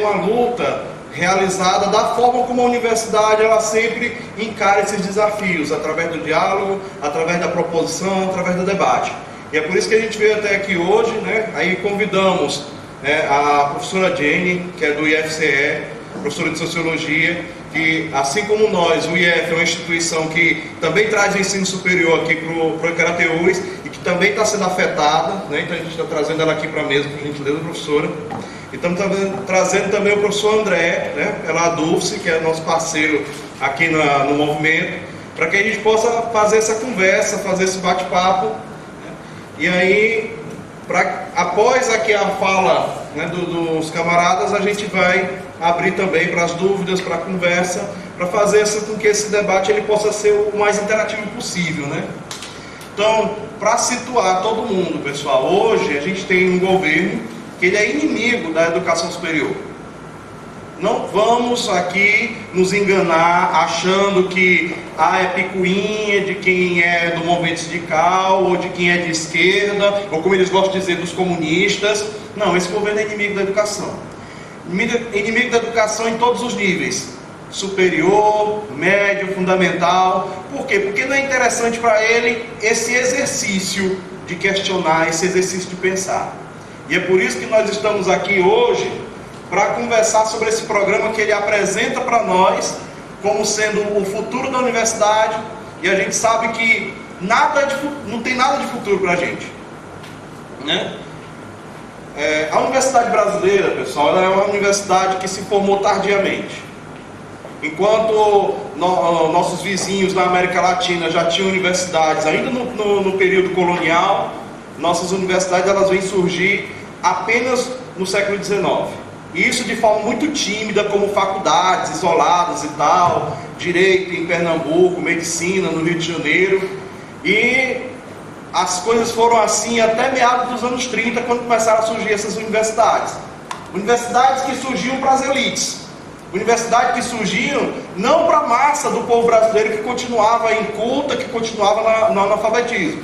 uma luta realizada da forma como a universidade ela sempre encara esses desafios, através do diálogo, através da proposição, através do debate. E é por isso que a gente veio até aqui hoje, né? Aí convidamos a professora Jenny, que é do IFCE, professora de Sociologia, que assim como nós, o IF é uma instituição que também traz o ensino superior aqui para o Crateús e que também está sendo afetada, né? Então a gente está trazendo ela aqui para a mesa, por gentileza, professora. E estamos trazendo também o professor André, né? Pela Dulce, que é nosso parceiro aqui no movimento, para que a gente possa fazer essa conversa, fazer esse bate-papo, né? E aí, após aqui a fala, né, dos camaradas, a gente vai abrir também para as dúvidas, para a conversa, para fazer com que esse debate ele possa ser o mais interativo possível, né? Então, para situar todo mundo, pessoal, hoje a gente tem um governo que ele é inimigo da educação superior. Não vamos aqui nos enganar achando que é picuinha de quem é do movimento sindical, ou de quem é de esquerda, ou como eles gostam de dizer, dos comunistas. Não, esse governo é inimigo da educação. Inimigo da educação em todos os níveis. Superior, médio, fundamental. Por quê? Porque não é interessante para ele esse exercício de questionar, esse exercício de pensar. E é por isso que nós estamos aqui hoje para conversar sobre esse programa que ele apresenta para nós como sendo o futuro da universidade, e a gente sabe que não tem nada de futuro para a gente, né? A universidade brasileira, pessoal, ela é uma universidade que se formou tardiamente. Enquanto nossos vizinhos na América Latina já tinham universidades ainda no período colonial, nossas universidades elas vêm surgir apenas no século XIX. E isso de forma muito tímida, como faculdades isoladas e tal, direito em Pernambuco, medicina no Rio de Janeiro. E as coisas foram assim até meados dos anos 30, quando começaram a surgir essas universidades. Universidades que surgiam para as elites. Universidades que surgiam não para a massa do povo brasileiro que continuava inculta, que continuava no analfabetismo.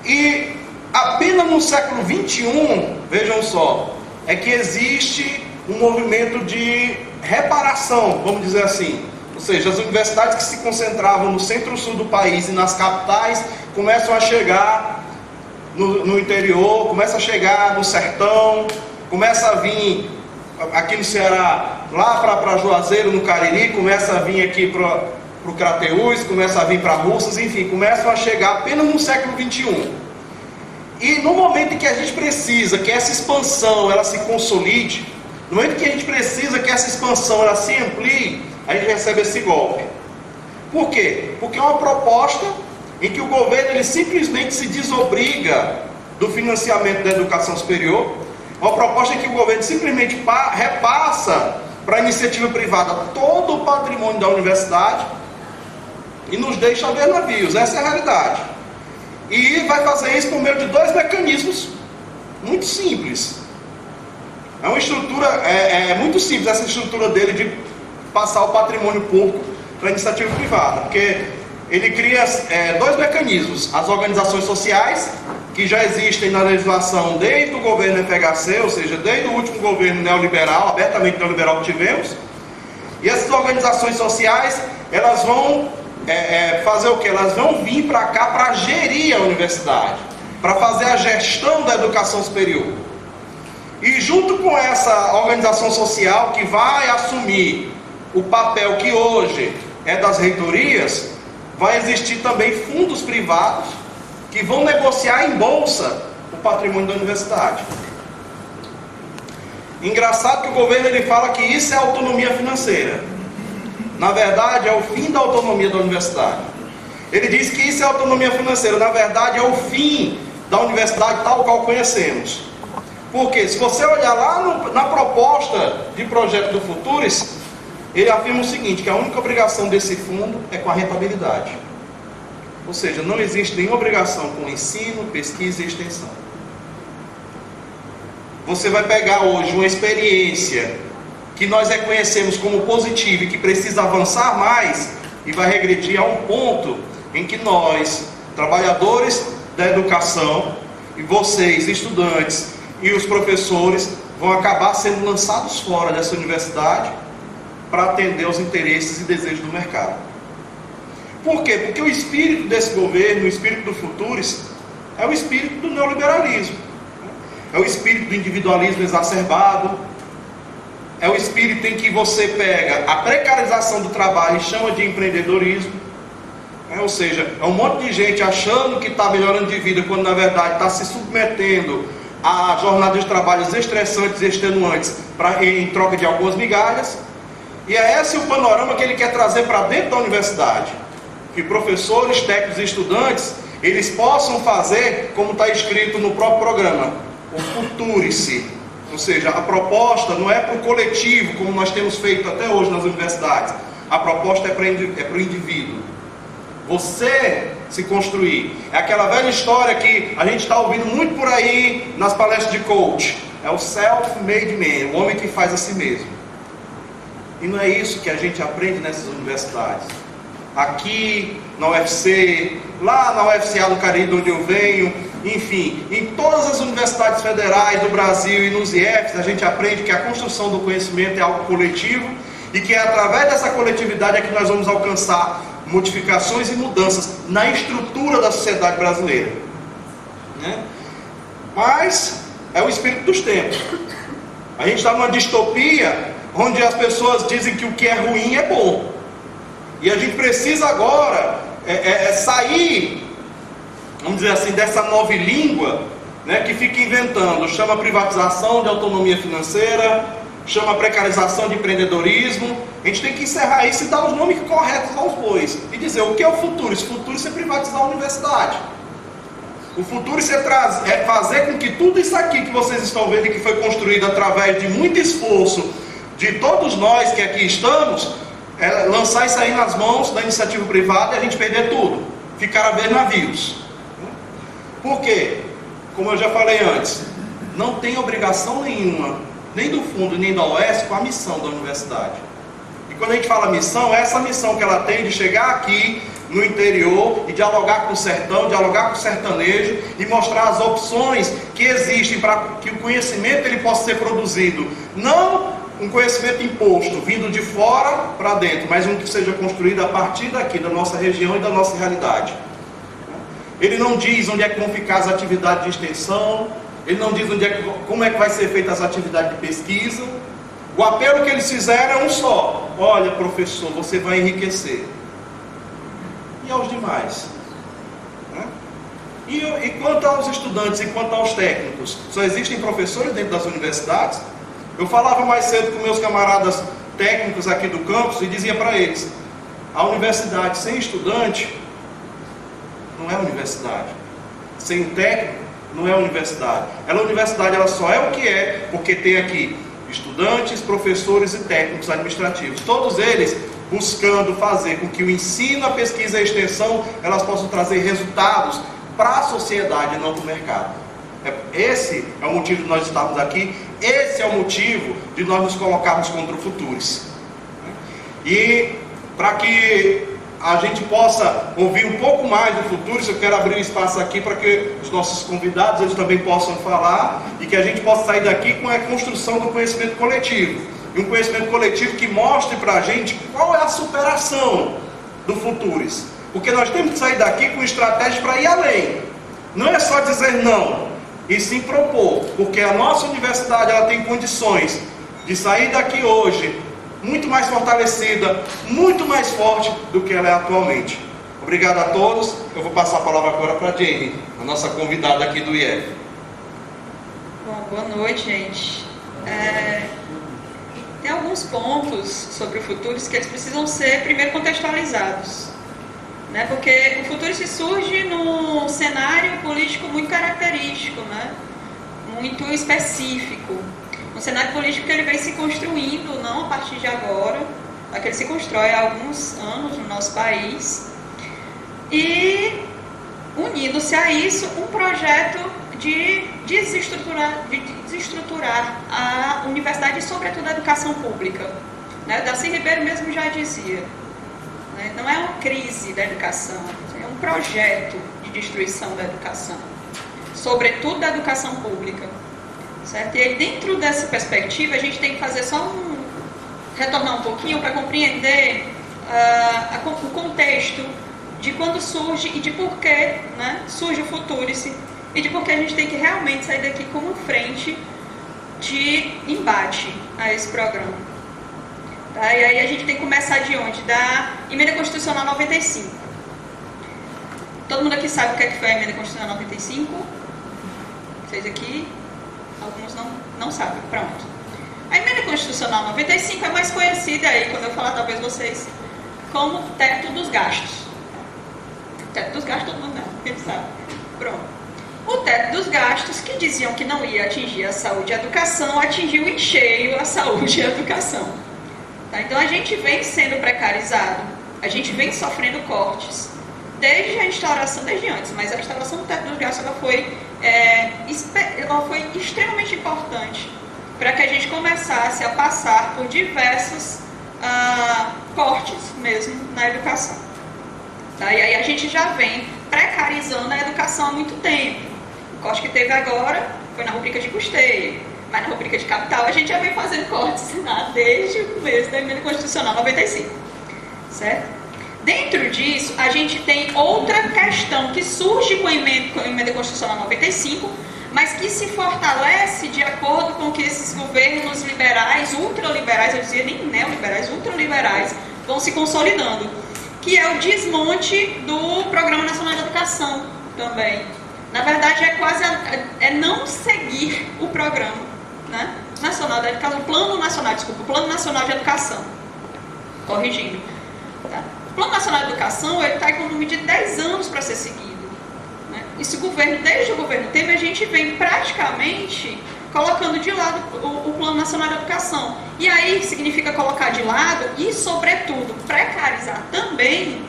E apenas no século XXI, vejam só, é que existe um movimento de reparação, vamos dizer assim. Ou seja, as universidades que se concentravam no centro-sul do país e nas capitais começam a chegar no interior, começam a chegar no sertão, começa a vir aqui no Ceará, lá para Juazeiro, no Cariri, começa a vir aqui para o Crateús, começa a vir para Russas, enfim, começam a chegar apenas no século XXI. E no momento em que a gente precisa que essa expansão ela se consolide, no momento que a gente precisa que essa expansão ela se amplie, a gente recebe esse golpe. Por quê? Porque é uma proposta em que o governo ele simplesmente se desobriga do financiamento da educação superior, uma proposta em que o governo simplesmente repassa para a iniciativa privada todo o patrimônio da universidade e nos deixa a ver navios. Essa é a realidade. E vai fazer isso por meio de dois mecanismos muito simples. É uma estrutura, é muito simples essa estrutura dele de passar o patrimônio público para a iniciativa privada, porque ele cria dois mecanismos: as organizações sociais, que já existem na legislação desde o governo FHC, ou seja, desde o último governo neoliberal, abertamente neoliberal que tivemos, e essas organizações sociais, elas vão fazer o que? Elas vão vir para cá para gerir a universidade, para fazer a gestão da educação superior. E junto com essa organização social que vai assumir o papel que hoje é das reitorias, vai existir também fundos privados que vão negociar em bolsa o patrimônio da universidade. Engraçado que o governo ele fala que isso é autonomia financeira. Na verdade, é o fim da autonomia da universidade. Ele diz que isso é autonomia financeira. Na verdade, é o fim da universidade tal qual conhecemos. Porque se você olhar lá na proposta de projeto do Futuris, ele afirma o seguinte, que a única obrigação desse fundo é com a rentabilidade. Ou seja, não existe nenhuma obrigação com ensino, pesquisa e extensão. Você vai pegar hoje uma experiência que nós reconhecemos como positiva e que precisa avançar mais, e vai regredir a um ponto em que nós, trabalhadores da educação, e vocês, estudantes, e os professores, vão acabar sendo lançados fora dessa universidade para atender aos interesses e desejos do mercado. Por quê? Porque o espírito desse governo, o espírito do Futuris, é o espírito do neoliberalismo. É o espírito do individualismo exacerbado. É o espírito em que você pega a precarização do trabalho e chama de empreendedorismo. Ou seja, é um monte de gente achando que está melhorando de vida, quando na verdade está se submetendo a jornadas de trabalhos estressantes e extenuantes em troca de algumas migalhas. E é esse o panorama que ele quer trazer para dentro da universidade. Que professores, técnicos e estudantes, eles possam fazer, como está escrito no próprio programa, o Futurice. Ou seja, a proposta não é para o coletivo, como nós temos feito até hoje nas universidades. A proposta é para o indivíduo. Você se construir. É aquela velha história que a gente está ouvindo muito por aí nas palestras de coach. É o self-made man, o homem que faz a si mesmo. E não é isso que a gente aprende nessas universidades. Aqui na UFC, lá na UFCA do Caribe, onde eu venho, enfim, em todas as universidades federais do Brasil e nos IEFs, a gente aprende que a construção do conhecimento é algo coletivo e que é através dessa coletividade é que nós vamos alcançar modificações e mudanças na estrutura da sociedade brasileira, né? Mas é o espírito dos tempos. A gente está numa distopia onde as pessoas dizem que o que é ruim é bom. E a gente precisa agora sair, vamos dizer assim, dessa nova língua, né, que fica inventando, chama privatização de autonomia financeira, chama precarização de empreendedorismo. A gente tem que encerrar isso e dar os nomes corretos aos bois. E dizer, o que é o futuro? Esse futuro é privatizar a universidade. O futuro é fazer com que tudo isso aqui que vocês estão vendo e que foi construído através de muito esforço de todos nós que aqui estamos, lançar isso aí nas mãos da iniciativa privada e a gente perder tudo, ficar a ver navios. Por quê? Como eu já falei antes, não tem obrigação nenhuma, nem do fundo nem da OES, com a missão da universidade. E quando a gente fala missão, é essa missão que ela tem de chegar aqui no interior e dialogar com o sertão, dialogar com o sertanejo e mostrar as opções que existem para que o conhecimento ele possa ser produzido, não um conhecimento imposto, vindo de fora para dentro, mas um que seja construído a partir daqui, da nossa região e da nossa realidade. Ele não diz onde é que vão ficar as atividades de extensão, ele não diz como é que vai ser feita as atividades de pesquisa. O apelo que eles fizeram é um só: olha, professor, você vai enriquecer. E aos demais? Né? E quanto aos estudantes e quanto aos técnicos? Só existem professores dentro das universidades? Eu falava mais cedo com meus camaradas técnicos aqui do campus e dizia para eles: a universidade sem estudante não é universidade. Sem o técnico não é universidade. Ela só é o que é porque tem aqui estudantes, professores e técnicos administrativos, todos eles buscando fazer com que o ensino, a pesquisa e a extensão elas possam trazer resultados para a sociedade e não para o mercado. Esse é o motivo de nós estarmos aqui, esse é o motivo de nós nos colocarmos contra o Futuris. E para que a gente possa ouvir um pouco mais do Futuris, eu quero abrir um espaço aqui para que os nossos convidados eles também possam falar e que a gente possa sair daqui com a construção do conhecimento coletivo. E um conhecimento coletivo que mostre para a gente qual é a superação do Futuris. Porque nós temos que sair daqui com estratégias para ir além. Não é só dizer não, e sim propor, porque a nossa universidade ela tem condições de sair daqui hoje muito mais fortalecida, muito mais forte do que ela é atualmente. Obrigado a todos. Eu vou passar a palavra agora para a Jenny, a nossa convidada aqui do IEF. Bom, boa noite, gente. Tem alguns pontos sobre o Futuris que eles precisam ser primeiro contextualizados, né? Porque o Futuris surge num cenário político muito característico, né? Muito específico. Um cenário político que ele vem se construindo, não a partir de agora, mas que ele se constrói há alguns anos no nosso país. E, unindo-se a isso, um projeto de desestruturar a universidade e, sobretudo, a educação pública. Né? Darcy Ribeiro mesmo já dizia, né? Não é uma crise da educação, é um projeto de destruição da educação, sobretudo da educação pública. certo? E aí, dentro dessa perspectiva, a gente tem que fazer retornar um pouquinho para compreender o contexto de quando surge e de por que, né, surge o Futurice e de por que a gente tem que realmente sair daqui como frente de embate a esse programa. Tá? E aí a gente tem que começar de onde? Da Emenda Constitucional 95. Todo mundo aqui sabe o que foi a Emenda Constitucional 95? Vocês aqui? Alguns não sabem. Pronto. A Emenda Constitucional 95 é mais conhecida aí, quando eu falar, talvez vocês, como teto dos gastos. Teto dos gastos todo mundo não, quem sabe. Pronto. O teto dos gastos, que diziam que não ia atingir a saúde e a educação, atingiu em cheio a saúde e a educação. Tá? Então a gente vem sendo precarizado, a gente vem sofrendo cortes, desde a instauração, desde antes, mas a instauração do teto dos gastos ela foi extremamente importante para que a gente começasse a passar por diversos cortes mesmo na educação. Tá? E aí a gente já vem precarizando a educação há muito tempo. O corte que teve agora foi na rubrica de custeio, mas na rubrica de capital a gente já vem fazendo cortes desde o começo da Emenda Constitucional 95. Certo? Dentro disso, a gente tem outra questão que surge com a Emenda Constitucional 95, mas que se fortalece de acordo com que esses governos liberais, ultraliberais, eu dizia nem neoliberais, ultraliberais, vão se consolidando, que é o desmonte do Programa Nacional de Educação também. Na verdade, é não seguir o programa, né, nacional de educação, o Plano Nacional de Educação, corrigindo. Tá? O Plano Nacional de Educação está com um número de 10 anos para ser seguido. Esse governo, desde o governo Temer, a gente vem praticamente colocando de lado o Plano Nacional de Educação. E aí significa colocar de lado e, sobretudo, precarizar também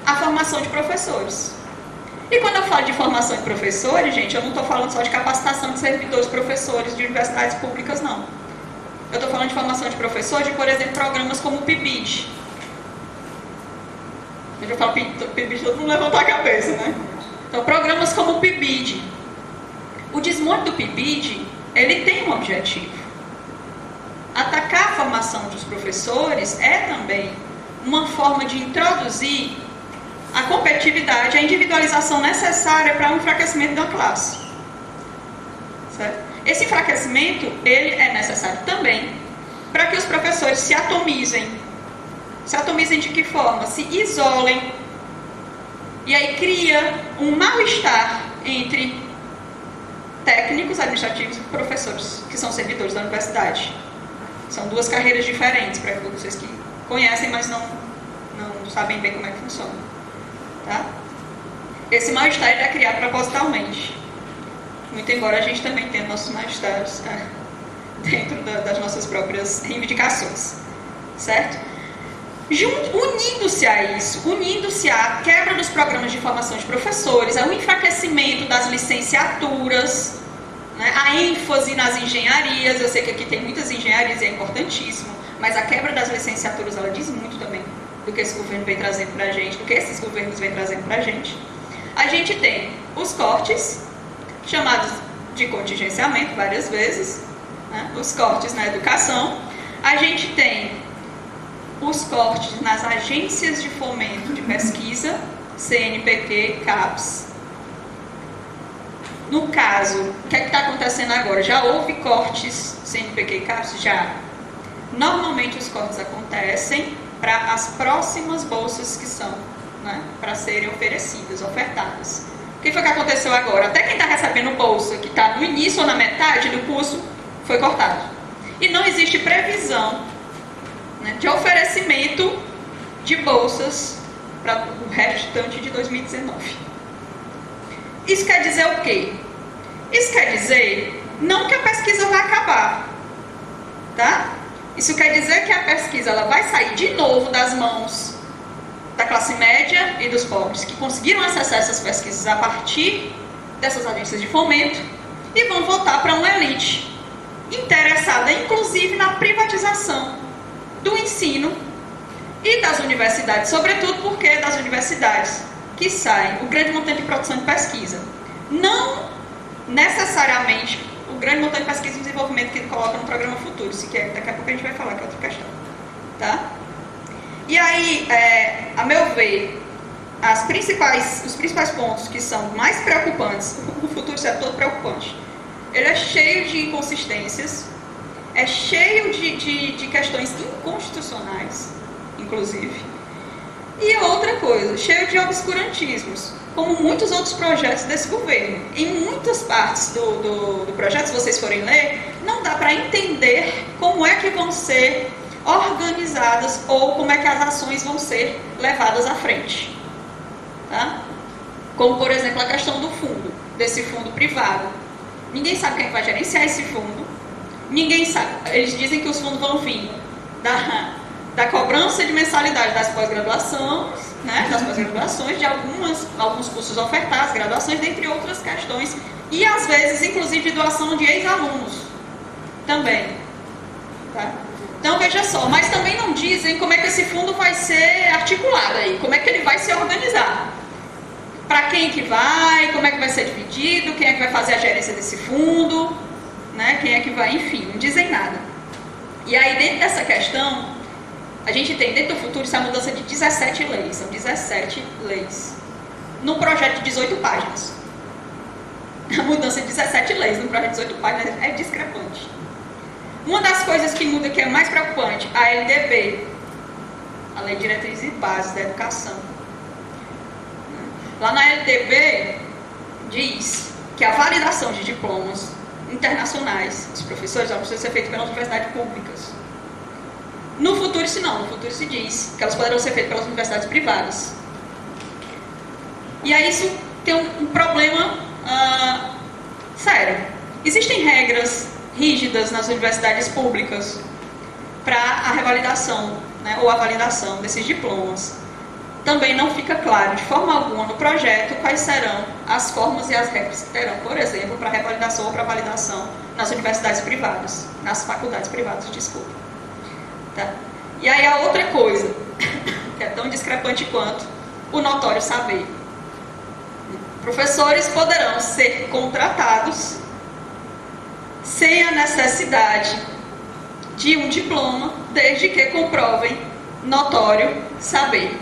a formação de professores. E quando eu falo de formação de professores, gente, eu não estou falando só de capacitação de servidores professores de universidades públicas, não. Eu estou falando de formação de professores de, por exemplo, programas como o PIBID. Eu falo PIBID, todo mundo levantou a cabeça, né? Então, programas como o PIBID. O desmonte do PIBID, ele tem um objetivo. Atacar a formação dos professores é também uma forma de introduzir a competitividade, a individualização necessária para um enfraquecimento da classe. Certo? Esse enfraquecimento, ele é necessário também para que os professores se atomizem. Se atomizem de que forma? Se isolem. E aí cria um mal-estar entre técnicos administrativos e professores, que são servidores da universidade. São duas carreiras diferentes, para vocês que conhecem, mas não sabem bem como é que funciona. Tá? Esse mal-estar é criado propositalmente. Muito embora a gente também tenha nossos mal-estares dentro das nossas próprias reivindicações. Certo? Unindo-se a isso, unindo-se à quebra dos programas de formação de professores, ao enfraquecimento das licenciaturas, né, a ênfase nas engenharias. Eu sei que aqui tem muitas engenharias e é importantíssimo, mas a quebra das licenciaturas, ela diz muito também do que esse governo vem trazendo para a gente, do que esses governos vêm trazendo para a gente. A gente tem os cortes, chamados de contingenciamento várias vezes, né, os cortes na educação. A gente tem os cortes nas agências de fomento de pesquisa, CNPq, CAPES. No caso, o que é que está acontecendo agora? Já houve cortes CNPq e CAPES? Já. Normalmente os cortes acontecem para as próximas bolsas que são, né, para serem oferecidas, ofertadas. O que foi que aconteceu agora? Até quem está recebendo bolsa, que está no início ou na metade do curso, foi cortado. E não existe previsão, né, de oferecimento de bolsas para o restante de 2019. Isso quer dizer o quê? Isso quer dizer não que a pesquisa vai acabar, tá? Isso quer dizer que a pesquisa ela vai sair de novo das mãos da classe média e dos pobres que conseguiram acessar essas pesquisas a partir dessas agências de fomento e vão voltar para uma elite interessada, inclusive, na privatização do ensino e das universidades, sobretudo porque das universidades que saem o grande montante de produção de pesquisa. Não necessariamente o grande montão de pesquisa e desenvolvimento que ele coloca no programa Futuro, que daqui a pouco a gente vai falar, que é outra questão. Tá? E aí, a meu ver, os principais pontos que são mais preocupantes, o Futuro é todo preocupante. Ele é cheio de inconsistências, é cheio de questões inconstitucionais, inclusive. E outra coisa, cheio de obscurantismos, como muitos outros projetos desse governo. Em muitas partes do projeto, se vocês forem ler, não dá para entender como é que vão ser organizadas ou como é que as ações vão ser levadas à frente. Tá? Como, por exemplo, a questão do fundo, desse fundo privado. Ninguém sabe quem vai gerenciar esse fundo. Ninguém sabe. Eles dizem que os fundos vão vir da cobrança de mensalidade das pós-graduações, né, das pós-graduações, de alguns cursos ofertados, graduações, dentre outras questões, e às vezes, inclusive, de doação de ex-alunos também. Tá? Então, veja só, mas também não dizem como é que esse fundo vai ser articulado aí, como é que ele vai se organizar. Para quem que vai, como é que vai ser dividido, quem é que vai fazer a gerência desse fundo, né, quem é que vai, enfim, não dizem nada. E aí, dentro dessa questão, a gente tem dentro do Futuro essa mudança de 17 leis, são 17 leis, num projeto de 18 páginas. A mudança de 17 leis num projeto de 18 páginas é discrepante. Uma das coisas que muda, que é mais preocupante, a LDB, a Lei de Diretrizes e Bases da Educação. Lá na LDB diz que a validação de diplomas internacionais dos professores precisa ser feita pelas universidades públicas. No Futuro, se não. No Futuro se diz que elas poderão ser feitas pelas universidades privadas. E aí isso tem um problema sério. Existem regras rígidas nas universidades públicas para a revalidação, né, ou a validação desses diplomas. Também não fica claro, de forma alguma, no projeto, quais serão as formas e as regras que terão, por exemplo, para revalidação ou para validação nas universidades privadas, nas faculdades privadas, desculpa. Tá? E aí a outra coisa, que é tão discrepante quanto o notório saber. Professores poderão ser contratados sem a necessidade de um diploma, desde que comprovem notório saber.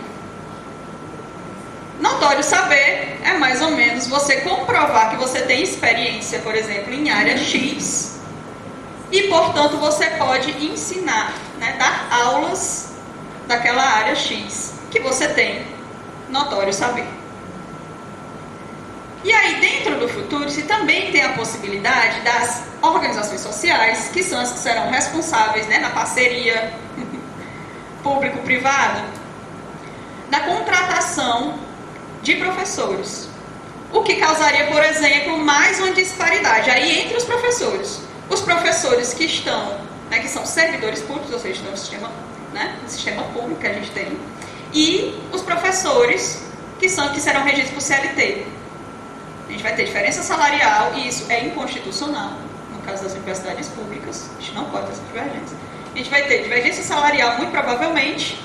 Notório saber é mais ou menos você comprovar que você tem experiência, por exemplo, em área X, e, portanto, você pode ensinar, né, dar aulas daquela área X que você tem notório saber. E aí, dentro do Futuro, se também tem a possibilidade das organizações sociais, que são as que serão responsáveis, né, na parceria público-privada, da contratação de professores. O que causaria, por exemplo, mais uma disparidade aí entre os professores. Os professores que estão, né, que são servidores públicos, ou seja, estão no sistema, né, no sistema público que a gente tem, e os professores que serão regidos por CLT. A gente vai ter diferença salarial, e isso é inconstitucional, no caso das universidades públicas, a gente não pode ter essa divergência. A gente vai ter divergência salarial, muito provavelmente,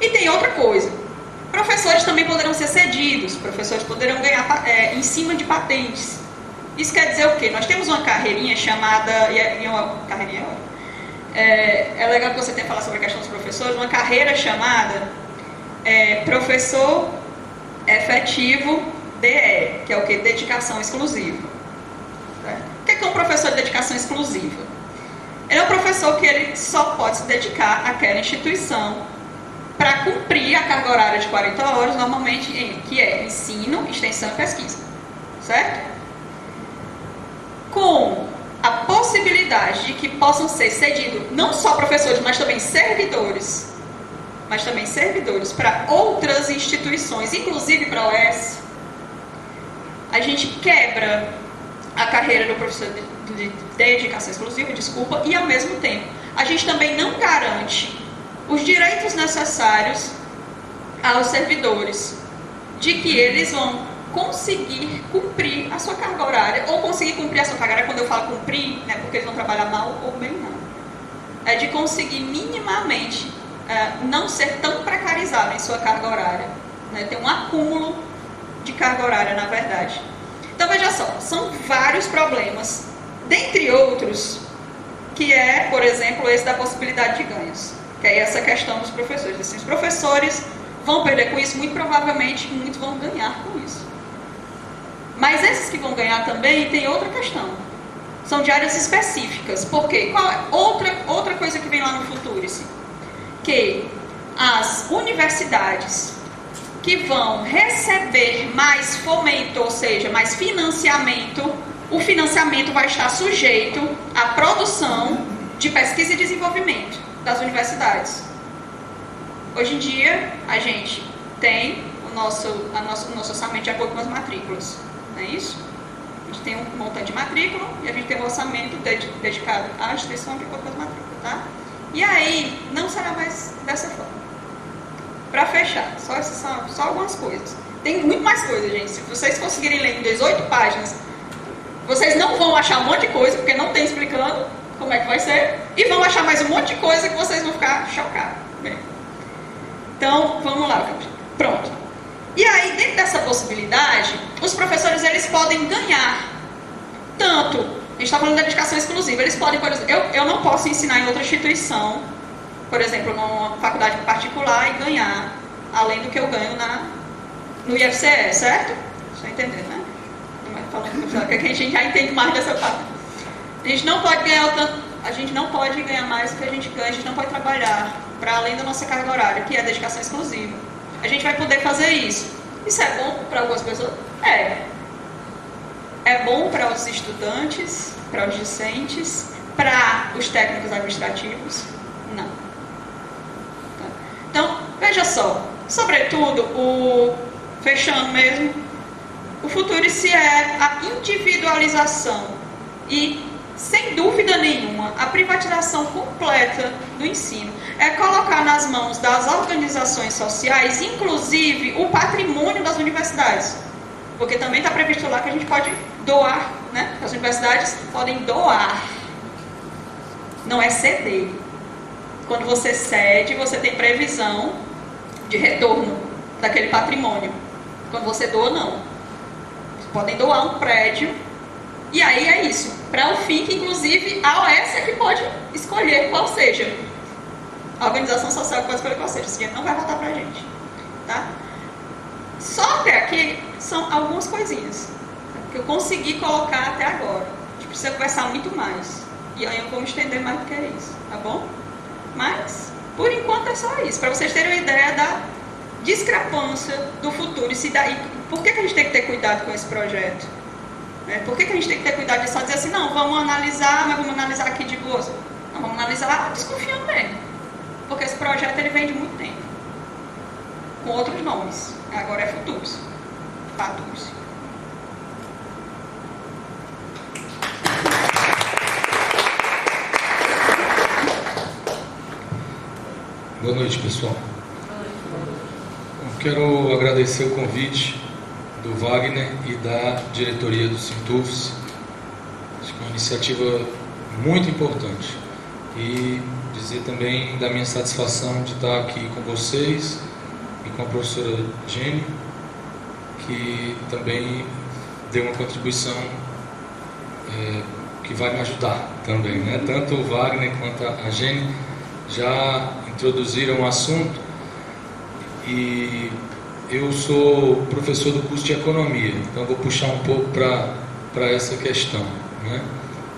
e tem outra coisa. Professores também poderão ser cedidos, professores poderão ganhar em cima de patentes. Isso quer dizer o quê? Nós temos uma carreirinha chamada, é legal que você tenha falado sobre a questão dos professores, uma carreira chamada professor efetivo DE, que é o quê? Dedicação exclusiva. O que é um professor de dedicação exclusiva? Ele é um professor que ele só pode se dedicar àquela instituição para cumprir a carga horária de 40 horas, normalmente que é ensino, extensão e pesquisa. Certo? Com a possibilidade de que possam ser cedidos não só professores, mas também servidores para outras instituições, inclusive para a UES, a gente quebra a carreira do professor de dedicação exclusiva, e ao mesmo tempo a gente também não garante os direitos necessários aos servidores, de que eles vão conseguir cumprir a sua carga horária, ou conseguir cumprir a sua carga horária, quando eu falo cumprir, não é porque eles vão trabalhar mal ou bem, não. É de conseguir minimamente não ser tão precarizado em sua carga horária, né? Ter um acúmulo de carga horária, na verdade. Então, veja só, são vários problemas dentre outros, que é, por exemplo, esse da possibilidade de ganhos, que é essa questão dos professores. Assim, os professores vão perder com isso, muito provavelmente muitos vão ganhar com isso. Mas esses que vão ganhar também tem outra questão. São de áreas específicas. Por quê? Qual é outra coisa que vem lá no Futurice? Que as universidades que vão receber mais fomento, ou seja, mais financiamento, o financiamento vai estar sujeito à produção de pesquisa e desenvolvimento das universidades. Hoje em dia, a gente tem o nosso orçamento de acordo com as matrículas, não é isso? A gente tem um montante de matrícula e a gente tem um orçamento dedicado à instituição de acordo com as matrículas, tá? E aí, não será mais dessa forma. Para fechar, só algumas coisas. Tem muito mais coisas, gente. Se vocês conseguirem ler em 18 páginas, vocês não vão achar um monte de coisa, porque não tem explicando como é que vai ser, e vão achar mais um monte de coisa que vocês vão ficar chocados. Bem, então, vamos lá. Pronto. E aí, dentro dessa possibilidade, os professores eles podem ganhar tanto, a gente está falando da dedicação exclusiva, eles podem, por exemplo, eu não posso ensinar em outra instituição, por exemplo, numa faculdade particular, e ganhar além do que eu ganho no IFCE, certo? Você entendendo, né? Falando que a gente já entende mais dessa parte. A gente não pode ganhar mais do que a gente ganha, a gente não pode trabalhar para além da nossa carga horária, que é a dedicação exclusiva. A gente vai poder fazer isso. Isso é bom para algumas pessoas? É. É bom para os estudantes, para os discentes, para os técnicos administrativos? Não. Então, veja só. Sobretudo, fechando mesmo, o Futurice é a individualização e, sem dúvida nenhuma, a privatização completa do ensino. É colocar nas mãos das organizações sociais, inclusive o patrimônio das universidades. Porque também está previsto lá que a gente pode doar, né? As universidades podem doar, não é ceder. Quando você cede, você tem previsão de retorno daquele patrimônio. Quando você doa, não. Podem doar um prédio, e aí é isso, para o fim que inclusive a OS é que pode escolher qual seja. A organização social pode escolher qual seja, esse dinheiro não vai voltar para a gente. Tá? Só até aqui são algumas coisinhas que eu consegui colocar até agora. A gente precisa conversar muito mais, e aí eu vou me estender mais do que isso, tá bom? Mas, por enquanto é só isso, para vocês terem uma ideia da discrepância do futuro. E se daí, por que a gente tem que ter cuidado com esse projeto? Por que a gente tem que ter cuidado de só dizer assim, não, vamos analisar, mas vamos analisar aqui de boas? Não, vamos analisar desconfiando mesmo. Porque esse projeto ele vem de muito tempo. Com outros nomes. Agora é Futurice. Faturice. Boa noite, pessoal. Quero agradecer o convite do Wagner e da diretoria do Sintufs. Acho que é uma iniciativa muito importante. E dizer também da minha satisfação de estar aqui com vocês e com a professora Jenny, que também deu uma contribuição que vai me ajudar também, né? Tanto o Wagner quanto a Jenny já introduziram o assunto. E eu sou professor do curso de Economia, então vou puxar um pouco para essa questão, né?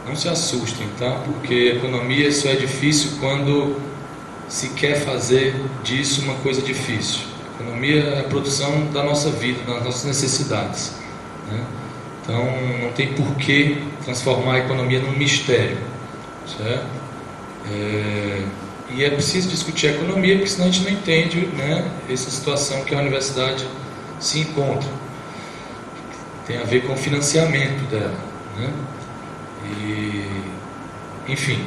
Não se assustem, tá? Porque Economia só é difícil quando se quer fazer disso uma coisa difícil. Economia é a produção da nossa vida, das nossas necessidades, né? Então não tem por que transformar a economia num mistério, certo? E é preciso discutir a economia, porque senão a gente não entende, né, essa situação que a universidade se encontra. Tem a ver com o financiamento dela, né? E, enfim,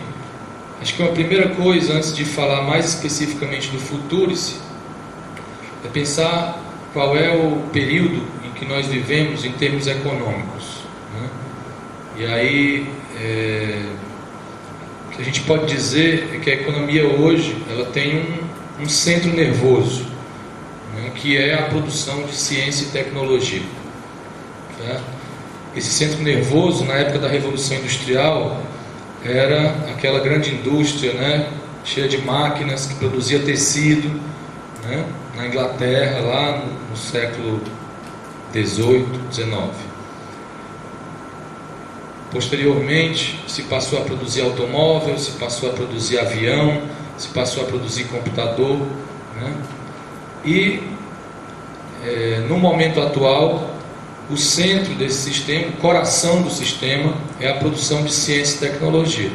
acho que uma primeira coisa, antes de falar mais especificamente do Futurice, é pensar qual é o período em que nós vivemos em termos econômicos, né? E aí, o que a gente pode dizer é que a economia hoje ela tem um centro nervoso, né, que é a produção de ciência e tecnologia, certo? esse centro nervoso, na época da Revolução Industrial, era aquela grande indústria, né, cheia de máquinas, que produzia tecido, né, na Inglaterra, lá no século XVIII, XIX. Posteriormente, se passou a produzir automóvel, se passou a produzir avião, se passou a produzir computador, né? E no momento atual, o centro desse sistema, o coração do sistema, é a produção de ciência e tecnologia.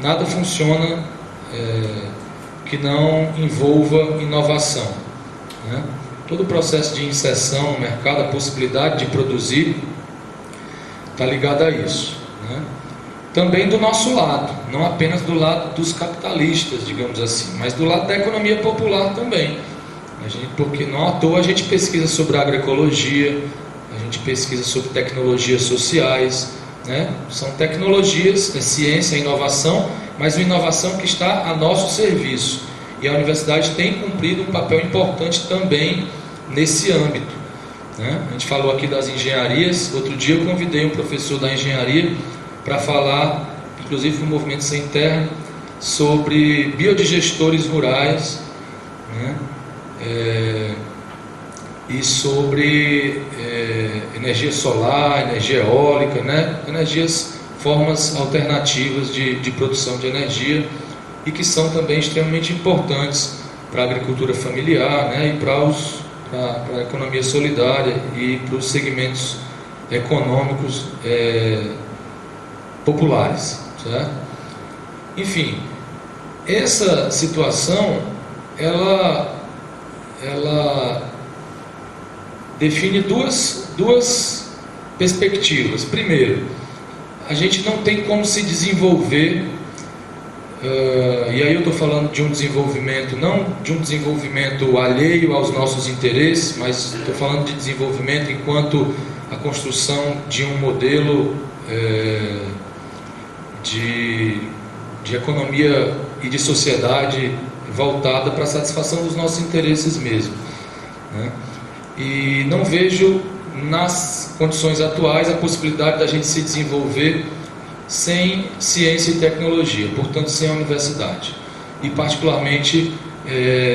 Nada funciona que não envolva inovação, né? Todo o processo de inserção no mercado, a possibilidade de produzir, está ligado a isso, né? Também do nosso lado, não apenas do lado dos capitalistas, digamos assim, mas do lado da economia popular também. Porque não à toa a gente pesquisa sobre agroecologia, a gente pesquisa sobre tecnologias sociais, né? São tecnologias, é ciência, é inovação, mas uma inovação que está a nosso serviço. E a universidade tem cumprido um papel importante também nesse âmbito, né? A gente falou aqui das engenharias. Outro dia eu convidei um professor da engenharia para falar, inclusive no Movimento Sem Terra, sobre biodigestores rurais, né? E sobre energia solar, energia eólica, né? Formas alternativas de produção de energia, e que são também extremamente importantes para a agricultura familiar, né? E para a economia solidária e para os segmentos econômicos populares, certo? Enfim, essa situação ela define duas perspectivas. Primeiro, a gente não tem como se desenvolver, e aí eu estou falando de um desenvolvimento, não de um desenvolvimento alheio aos nossos interesses, mas estou falando de desenvolvimento enquanto a construção de um modelo de economia e de sociedade voltada para a satisfação dos nossos interesses mesmo, né? E não vejo nas condições atuais a possibilidade da gente se desenvolver sem ciência e tecnologia, portanto sem a universidade, e particularmente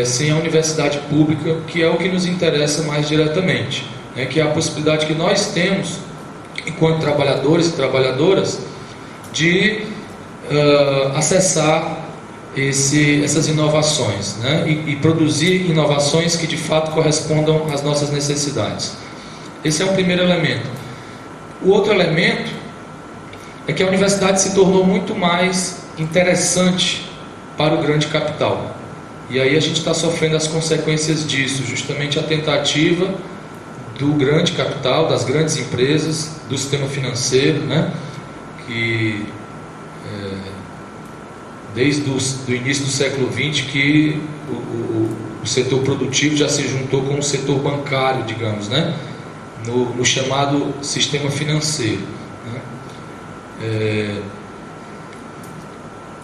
sem a universidade pública, que é o que nos interessa mais diretamente, né? Que é a possibilidade que nós temos, enquanto trabalhadores e trabalhadoras, de acessar essas inovações, né? E produzir inovações que de fato correspondam às nossas necessidades. Esse é o primeiro elemento. O outro elemento é que a universidade se tornou muito mais interessante para o grande capital. E aí a gente está sofrendo as consequências disso, justamente a tentativa do grande capital, das grandes empresas, do sistema financeiro, né? Que desde o início do século XX, que o setor produtivo já se juntou com o setor bancário, digamos, né? No chamado sistema financeiro, né?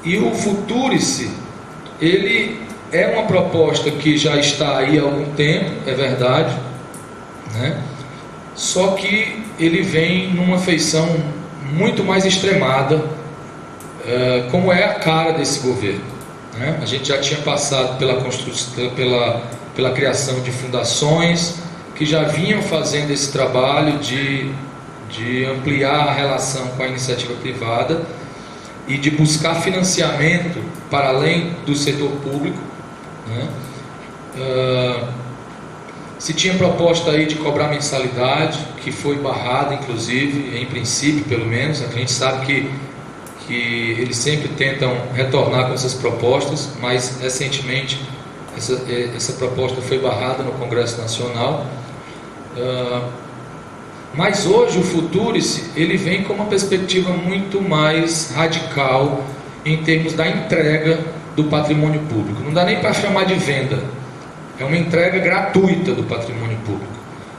E o Futurice, ele é uma proposta que já está aí há algum tempo, é verdade, né? Só que ele vem numa feição muito mais extremada, como é a cara desse governo, né? A gente já tinha passado pela construção, pela criação de fundações que já vinham fazendo esse trabalho de ampliar a relação com a iniciativa privada e de buscar financiamento para além do setor público, né? Se tinha proposta aí de cobrar mensalidade, que foi barrada, inclusive, em princípio, pelo menos. A gente sabe que eles sempre tentam retornar com essas propostas, mas recentemente essa proposta foi barrada no Congresso Nacional. Mas hoje o Futurice, ele vem com uma perspectiva muito mais radical em termos da entrega do patrimônio público. Não dá nem para chamar de venda, é uma entrega gratuita do patrimônio público,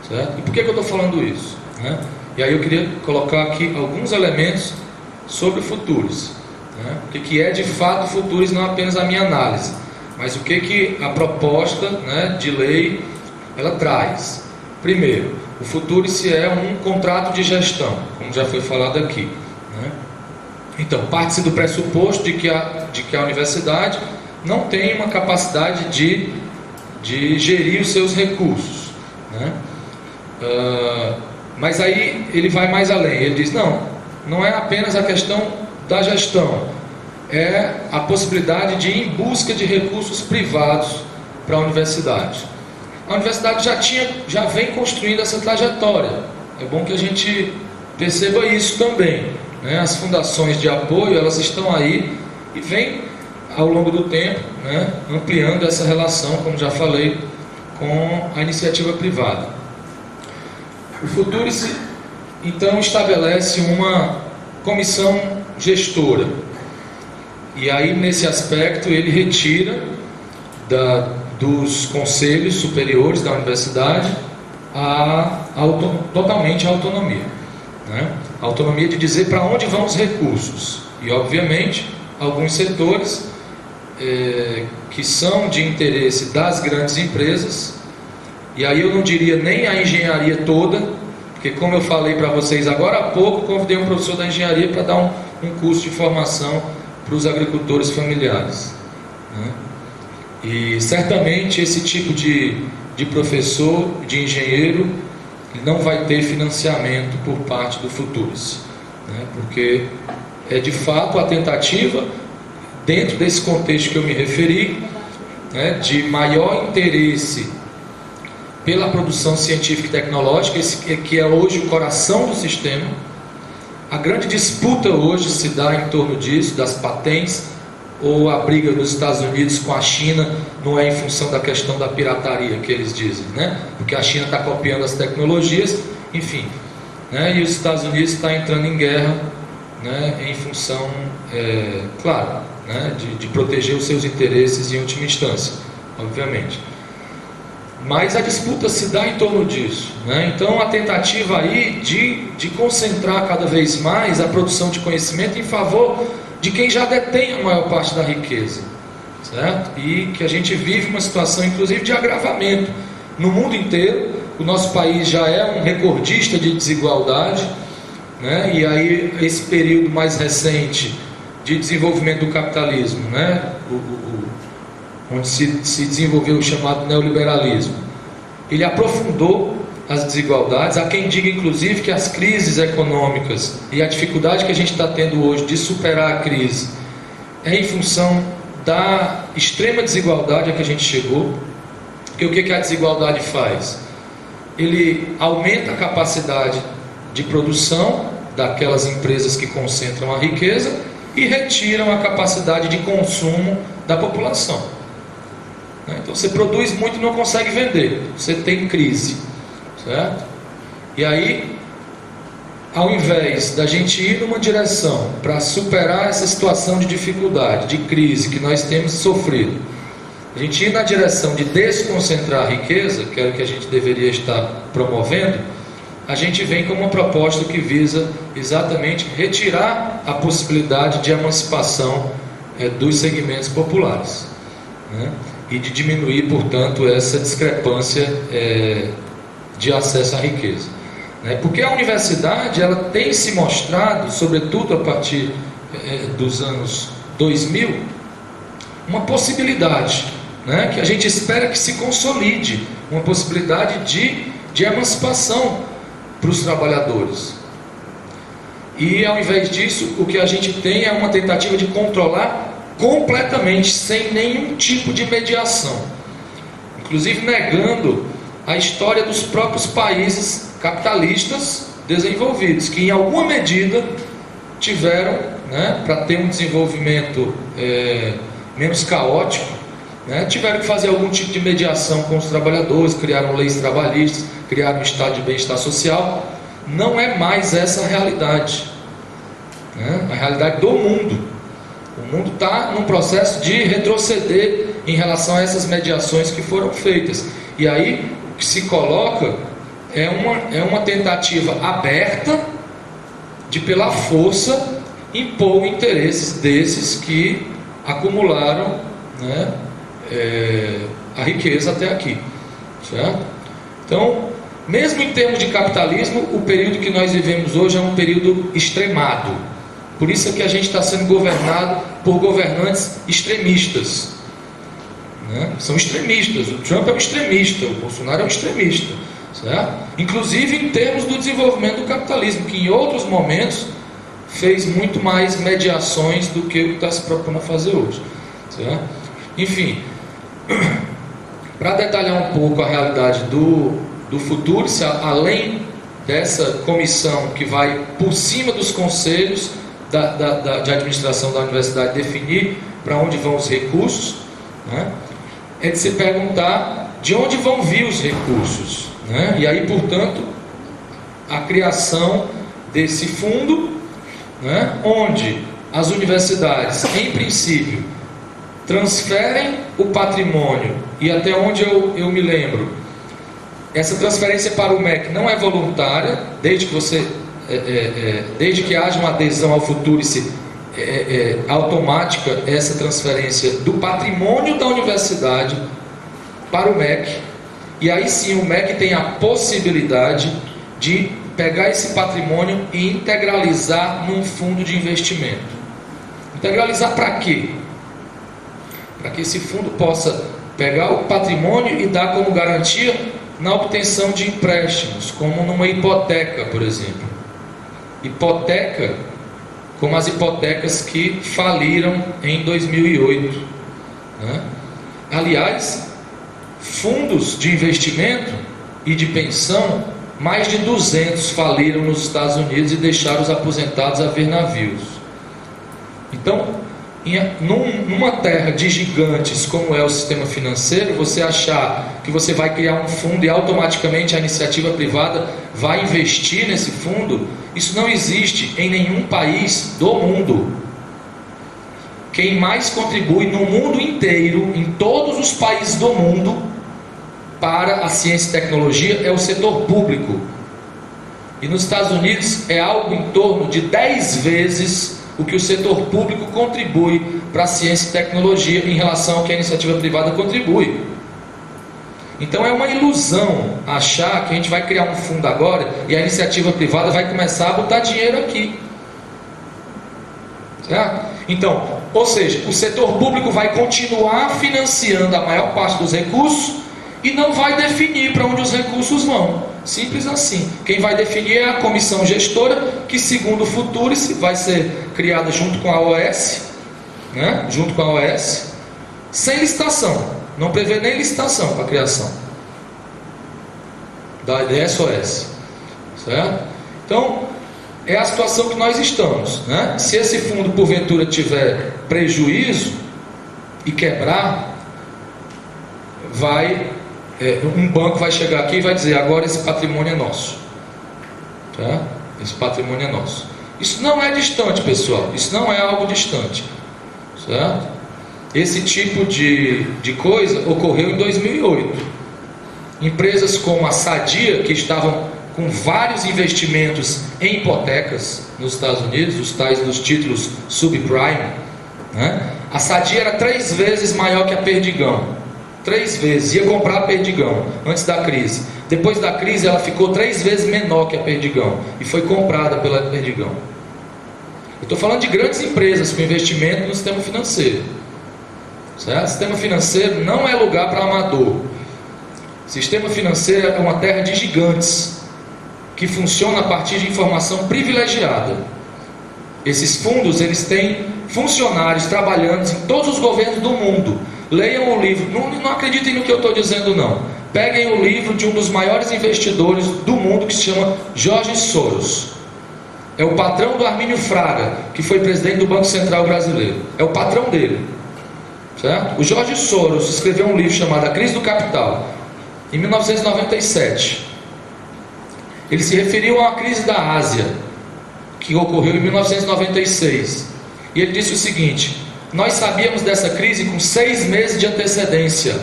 certo? E por que eu estou falando isso, né? E aí eu queria colocar aqui alguns elementos sobre o Futurice, né? O que é de fato o Futurice, não apenas a minha análise, mas o que a proposta, né, de lei ela traz. Primeiro, o Futurice é um contrato de gestão, como já foi falado aqui, né? Então, parte-se do pressuposto de que a universidade não tem uma capacidade de gerir os seus recursos, né? Mas aí ele vai mais além, ele diz, não é apenas a questão da gestão, é a possibilidade de ir em busca de recursos privados para a universidade. A universidade já vem construindo essa trajetória, é bom que a gente perceba isso também, né? As fundações de apoio, elas estão aí e vêm ao longo do tempo, né, ampliando essa relação, como já falei, com a iniciativa privada. O Futurice, então, estabelece uma comissão gestora. E aí, nesse aspecto, ele retira dos conselhos superiores da universidade totalmente a autonomia, né? A autonomia de dizer para onde vão os recursos. E, obviamente, alguns setores que são de interesse das grandes empresas, e aí eu não diria nem a engenharia toda, porque, como eu falei para vocês agora há pouco, convidei um professor da engenharia para dar um curso de formação para os agricultores familiares, né? E certamente esse tipo de professor, de engenheiro, não vai ter financiamento por parte do Futurice, né? Porque é de fato a tentativa, dentro desse contexto que eu me referi, né, de maior interesse pela produção científica e tecnológica, esse que é hoje o coração do sistema. A grande disputa hoje se dá em torno disso, das patentes, ou a briga dos Estados Unidos com a China não é em função da questão da pirataria que eles dizem, né? Porque a China está copiando as tecnologias, enfim, né? E os Estados Unidos estão entrando em guerra, né, em função, claro, né, de proteger os seus interesses em última instância, obviamente. Mas a disputa se dá em torno disso, né? Então a tentativa aí de concentrar cada vez mais a produção de conhecimento em favor de quem já detém a maior parte da riqueza, certo? E que a gente vive uma situação inclusive de agravamento no mundo inteiro. O nosso país já é um recordista de desigualdade, né? E aí esse período mais recente de desenvolvimento do capitalismo, né, onde se desenvolveu o chamado neoliberalismo, ele aprofundou as desigualdades. Há quem diga inclusive que as crises econômicas e a dificuldade que a gente está tendo hoje de superar a crise é em função da extrema desigualdade a que a gente chegou. Porque o que a desigualdade faz? Ele aumenta a capacidade de produção daquelas empresas que concentram a riqueza e retiram a capacidade de consumo da população. Então você produz muito e não consegue vender, você tem crise, certo? E aí, ao invés da gente ir numa direção para superar essa situação de dificuldade, de crise que nós temos sofrido, a gente ir na direção de desconcentrar a riqueza, que é o que a gente deveria estar promovendo, a gente vem com uma proposta que visa exatamente retirar a possibilidade de emancipação dos segmentos populares, né? E de diminuir, portanto, essa discrepância de acesso à riqueza, né? Porque a universidade, ela tem se mostrado, sobretudo a partir dos anos 2000, uma possibilidade, né, que a gente espera que se consolide, uma possibilidade de emancipação para os trabalhadores. E ao invés disso, o que a gente tem é uma tentativa de controlar completamente, sem nenhum tipo de mediação, inclusive negando a história dos próprios países capitalistas desenvolvidos, que em alguma medida tiveram, né, para ter um desenvolvimento menos caótico, né, tiveram que fazer algum tipo de mediação com os trabalhadores, criaram leis trabalhistas, criaram um estado de bem-estar social. Não é mais essa a realidade, né? A realidade do mundo. O mundo está num processo de retroceder em relação a essas mediações que foram feitas. E aí o que se coloca é uma tentativa aberta de, pela força, impor interesses desses que acumularam, né, a riqueza até aqui, certo? Então, Mesmo em termos de capitalismo, o período que nós vivemos hoje é um período extremado. Por isso é que a gente está sendo governado por governantes extremistas, né? São extremistas. O Trump é um extremista, o Bolsonaro é um extremista, certo? Inclusive em termos do desenvolvimento do capitalismo, que em outros momentos fez muito mais mediações do que o que está se propondo a fazer hoje, certo? Enfim, para detalhar um pouco a realidade do futuro, além dessa comissão que vai por cima dos conselhos de administração da universidade definir para onde vão os recursos, né? É de se perguntar de onde vão vir os recursos, né? E aí, portanto, a criação desse fundo, né? Onde as universidades, em princípio, transferem o patrimônio, e até onde eu me lembro, essa transferência para o MEC não é voluntária, desde que haja uma adesão ao Futurice automática, essa transferência do patrimônio da universidade para o MEC, e aí sim o MEC tem a possibilidade de pegar esse patrimônio e integralizar num fundo de investimento. Integralizar para quê? Para que esse fundo possa pegar o patrimônio e dar como garantia na obtenção de empréstimos, como numa hipoteca, por exemplo. Hipoteca, como as hipotecas que faliram em 2008, né? Aliás, fundos de investimento e de pensão, mais de 200 faliram nos Estados Unidos e deixaram os aposentados a ver navios. Então, numa terra de gigantes como é o sistema financeiro, você achar que você vai criar um fundo e automaticamente a iniciativa privada vai investir nesse fundo, isso não existe em nenhum país do mundo. Quem mais contribui no mundo inteiro, em todos os países do mundo, para a ciência e tecnologia é o setor público. E nos Estados Unidos é algo em torno de 10 vezes o que o setor público contribui para a ciência e tecnologia em relação ao que a iniciativa privada contribui. Então é uma ilusão achar que a gente vai criar um fundo agora e a iniciativa privada vai começar a botar dinheiro aqui, certo? Então, ou seja, o setor público vai continuar financiando a maior parte dos recursos e não vai definir para onde os recursos vão. Simples assim. Quem vai definir é a comissão gestora, que segundo o Futurice vai ser criada junto com a OS, né? Junto com a OS, sem licitação. Não prevê nem licitação para a criação da DSOS, certo? Então, é a situação que nós estamos, né? Se esse fundo porventura tiver prejuízo e quebrar, um banco vai chegar aqui e vai dizer: agora esse patrimônio é nosso, tá? Esse patrimônio é nosso. Isso não é distante, pessoal. Isso não é algo distante, certo? Esse tipo de coisa ocorreu em 2008. Empresas como a Sadia, que estavam com vários investimentos em hipotecas nos Estados Unidos, os tais dos títulos subprime, né? A Sadia era 3 vezes maior que a Perdigão. 3 vezes, ia comprar a Perdigão antes da crise. Depois da crise ela ficou 3 vezes menor que a Perdigão e foi comprada pela Perdigão. Eu estou falando de grandes empresas com investimento no sistema financeiro, certo? Sistema financeiro não é lugar para amador. Sistema financeiro é uma terra de gigantes que funciona a partir de informação privilegiada. Esses fundos, eles têm funcionários trabalhando em todos os governos do mundo. Leiam o livro, não acreditem no que eu estou dizendo não. Peguem o livro de um dos maiores investidores do mundo, que se chama Jorge Soros. É o patrão do Armínio Fraga, que foi presidente do Banco Central Brasileiro. É o patrão dele, certo? O Jorge Soros escreveu um livro chamado A Crise do Capital, em 1997. Ele se referiu a uma crise da Ásia, que ocorreu em 1996. E ele disse o seguinte: nós sabíamos dessa crise com 6 meses de antecedência.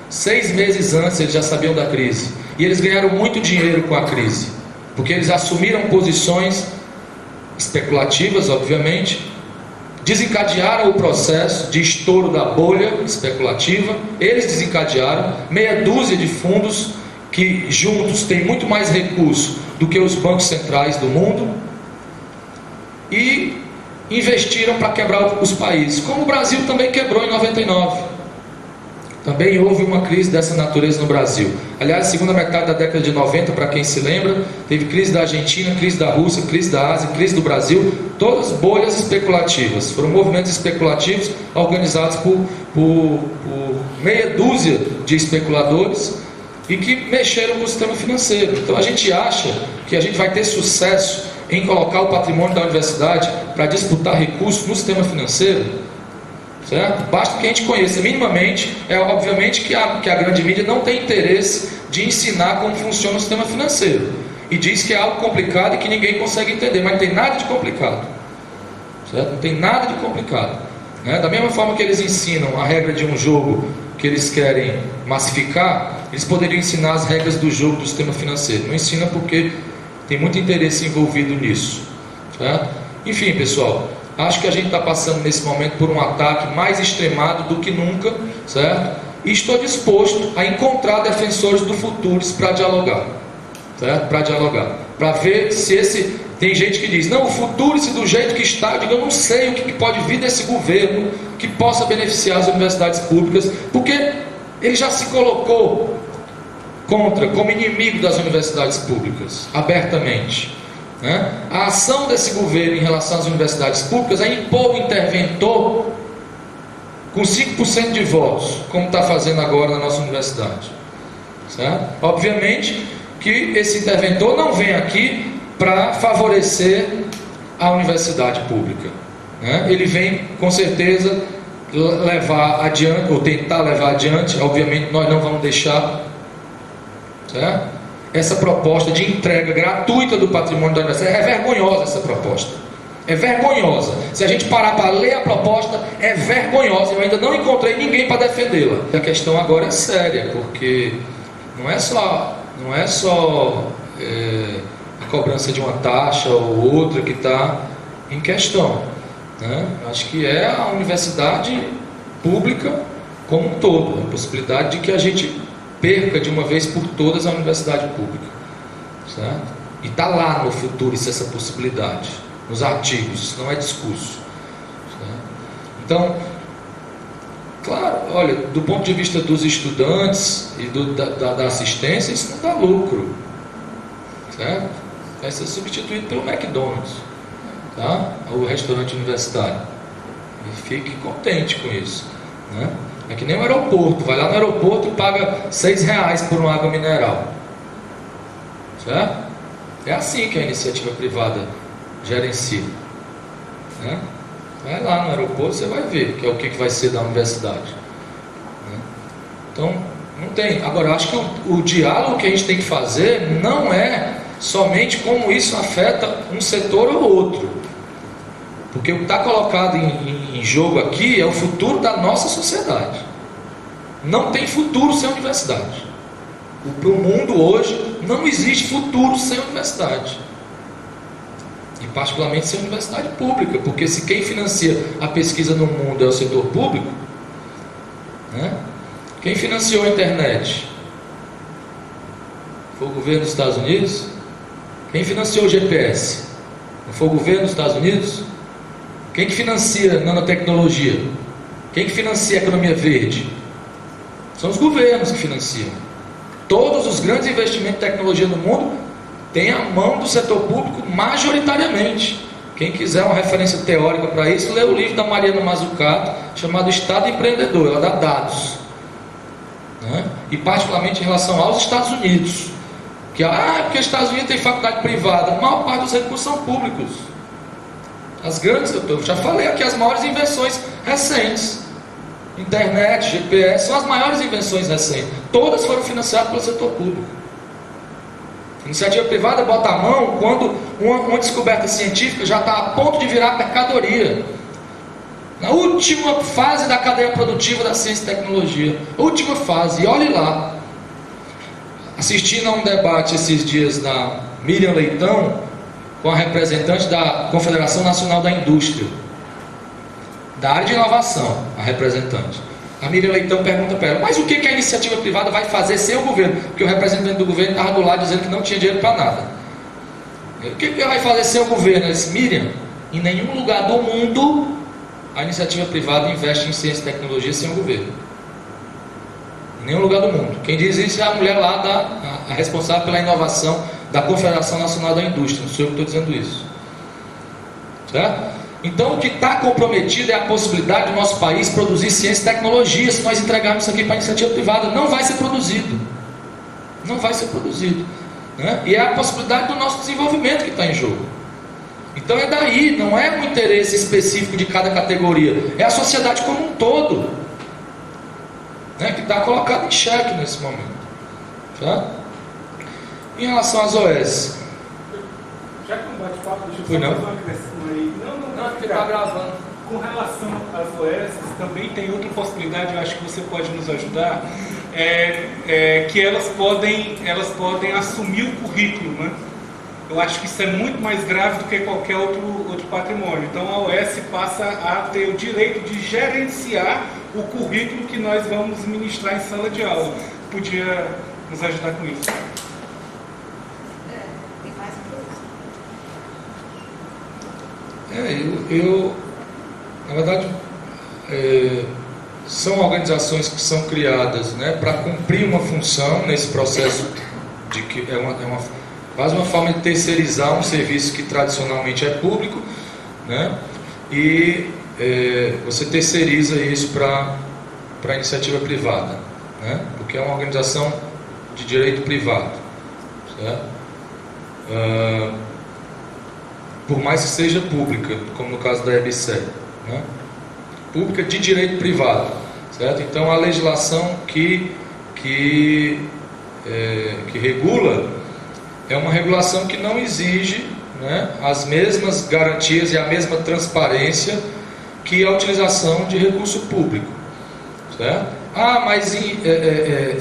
6 meses antes eles já sabiam da crise. E eles ganharam muito dinheiro com a crise, porque eles assumiram posições especulativas, obviamente, desencadearam o processo de estouro da bolha especulativa. Eles desencadearam, meia dúzia de fundos que juntos têm muito mais recursos do que os bancos centrais do mundo, e investiram para quebrar os países, como o Brasil também quebrou em 99. Também houve uma crise dessa natureza no Brasil. Aliás, segunda metade da década de 90, para quem se lembra, teve crise da Argentina, crise da Rússia, crise da Ásia, crise do Brasil, todas bolhas especulativas. Foram movimentos especulativos organizados por meia dúzia de especuladores e que mexeram com o sistema financeiro. Então a gente acha que a gente vai ter sucesso em colocar o patrimônio da universidade para disputar recursos no sistema financeiro, certo? Basta que a gente conheça minimamente. Obviamente que a grande mídia não tem interesse de ensinar como funciona o sistema financeiro, e diz que é algo complicado e que ninguém consegue entender, mas não tem nada de complicado, certo? Não tem nada de complicado, né? Da mesma forma que eles ensinam a regra de um jogo que eles querem massificar, eles poderiam ensinar as regras do jogo do sistema financeiro. Não ensina porque tem muito interesse envolvido nisso, certo? Enfim, pessoal, acho que a gente está passando nesse momento por um ataque mais extremado do que nunca, certo? E estou disposto a encontrar defensores do Futuris para dialogar, certo? Para dialogar, para ver se esse... Tem gente que diz, não, o Futuris do jeito que está, eu digo, eu não sei o que pode vir desse governo que possa beneficiar as universidades públicas, porque ele já se colocou como inimigo das universidades públicas, abertamente, né? A ação desse governo em relação às universidades públicas é impor o interventor com 5% de votos, como está fazendo agora na nossa universidade, certo? Obviamente que esse interventor não vem aqui para favorecer a universidade pública, né? Ele vem com certeza levar adiante, ou tentar levar adiante, obviamente nós não vamos deixar, certo? Essa proposta de entrega gratuita do patrimônio da universidade. É vergonhosa essa proposta, é vergonhosa. Se a gente parar para ler a proposta, é vergonhosa. Eu ainda não encontrei ninguém para defendê-la. A questão agora é séria, porque não é só a cobrança de uma taxa ou outra que está em questão, né? Acho que é a universidade pública como um todo, a possibilidade de que a gente perca de uma vez por todas a universidade pública, certo? E está lá no futuro essa possibilidade, nos artigos, isso não é discurso, certo? Então, claro, olha, do ponto de vista dos estudantes e da assistência, isso não dá lucro, certo? Vai ser substituído pelo McDonald's, tá? O restaurante universitário. E fique contente com isso, né? É que nem um aeroporto, vai lá no aeroporto e paga R$6 por uma água mineral, certo? É assim que a iniciativa privada gerencia, né? Vai lá no aeroporto, você vai ver que é o que vai ser da universidade, né? Então, não tem. Agora, eu acho que o diálogo que a gente tem que fazer não é somente como isso afeta um setor ou outro, porque o que está colocado em jogo aqui é o futuro da nossa sociedade. Não tem futuro sem universidade. Para o mundo hoje não existe futuro sem universidade, e particularmente sem universidade pública, porque se quem financia a pesquisa no mundo é o setor público, né? Quem financiou a internet foi o governo dos Estados Unidos. Quem financiou o GPS não foi o governo dos Estados Unidos? Quem que financia nanotecnologia? Quem que financia a economia verde? São os governos que financiam. Todos os grandes investimentos em tecnologia no mundo têm a mão do setor público majoritariamente. Quem quiser uma referência teórica para isso, lê o livro da Mariana Mazzucato, chamado Estado Empreendedor. Ela dá dados, né? E particularmente em relação aos Estados Unidos, porque os Estados Unidos tem faculdade privada. A maior parte dos recursos são públicos. As grandes, eu já falei aqui, as maiores invenções recentes, internet, GPS, são as maiores invenções recentes. Todas foram financiadas pelo setor público. A iniciativa privada bota a mão quando uma descoberta científica já está a ponto de virar mercadoria, na última fase da cadeia produtiva da ciência e tecnologia, última fase. E olhe lá, assistindo a um debate esses dias da Miriam Leitão com a representante da Confederação Nacional da Indústria, da área de inovação, a representante. A Miriam Leitão pergunta para ela, mas o que a iniciativa privada vai fazer sem o governo? Porque o representante do governo estava do lado dizendo que não tinha dinheiro para nada. O que ela vai fazer sem o governo? Ela disse, Miriam, em nenhum lugar do mundo a iniciativa privada investe em ciência e tecnologia sem o governo. Em nenhum lugar do mundo. Quem diz isso é a mulher lá, a responsável pela inovação da Confederação Nacional da Indústria. Não sou eu que estou dizendo isso. Certo? Então o que está comprometido é a possibilidade do nosso país produzir ciência e tecnologia. Se nós entregarmos isso aqui para a iniciativa privada, não vai ser produzido. Não vai ser produzido. Né? E é a possibilidade do nosso desenvolvimento que está em jogo. Então é daí, não é um interesse específico de cada categoria, é a sociedade como um todo, né, que está colocado em xeque nesse momento. Tá? Em relação às OS, já que não bate-papo, deixa eu Foi só não? fazer uma acrescento aí. Não, porque está gravando. Com relação às OS, também tem outra possibilidade, eu acho que você pode nos ajudar, que elas podem assumir o currículo, né? Eu acho que isso é muito mais grave do que qualquer outro patrimônio. Então a OS passa a ter o direito de gerenciar o currículo que nós vamos ministrar em sala de aula. Podia nos ajudar com isso? Tem mais coisa. Na verdade, são organizações que são criadas, né, para cumprir uma função nesse processo de que quase uma forma de terceirizar um serviço que tradicionalmente é público, né, e você terceiriza isso para a iniciativa privada, né, porque é uma organização de direito privado, certo? Por mais que seja pública, como no caso da EBSER, né? Pública de direito privado, certo? Então a legislação que regula é uma regulação que não exige, né, as mesmas garantias e a mesma transparência que a utilização de recurso público, certo? Mas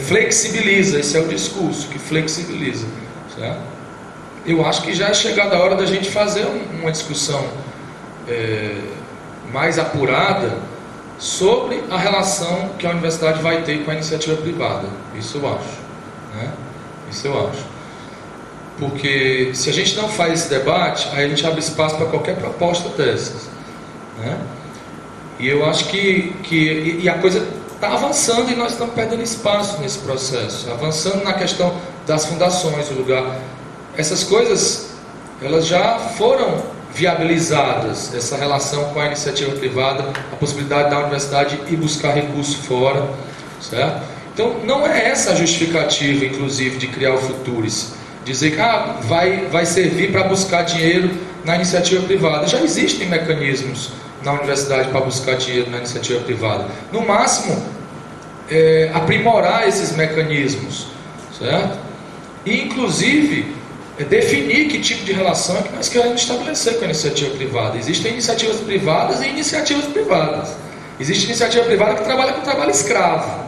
flexibiliza, esse é o discurso que flexibiliza, certo? Eu acho que já é chegada a hora da gente fazer uma discussão mais apurada sobre a relação que a universidade vai ter com a iniciativa privada. Isso eu acho, né? Isso eu acho. Porque se a gente não faz esse debate, aí a gente abre espaço para qualquer proposta dessas, né? E eu acho que a coisa está avançando e nós estamos perdendo espaço nesse processo, avançando na questão das fundações, o lugar. Essas coisas, elas já foram viabilizadas, essa relação com a iniciativa privada, a possibilidade da universidade ir buscar recurso fora, certo? Então, não é essa a justificativa, inclusive, de criar o Futuris, dizer que vai servir para buscar dinheiro na iniciativa privada. Já existem mecanismos na universidade para buscar dinheiro na iniciativa privada. No máximo, aprimorar esses mecanismos, certo? E, inclusive, definir que tipo de relação é que nós queremos estabelecer com a iniciativa privada. Existem iniciativas privadas e iniciativas privadas. Existe iniciativa privada que trabalha com trabalho escravo,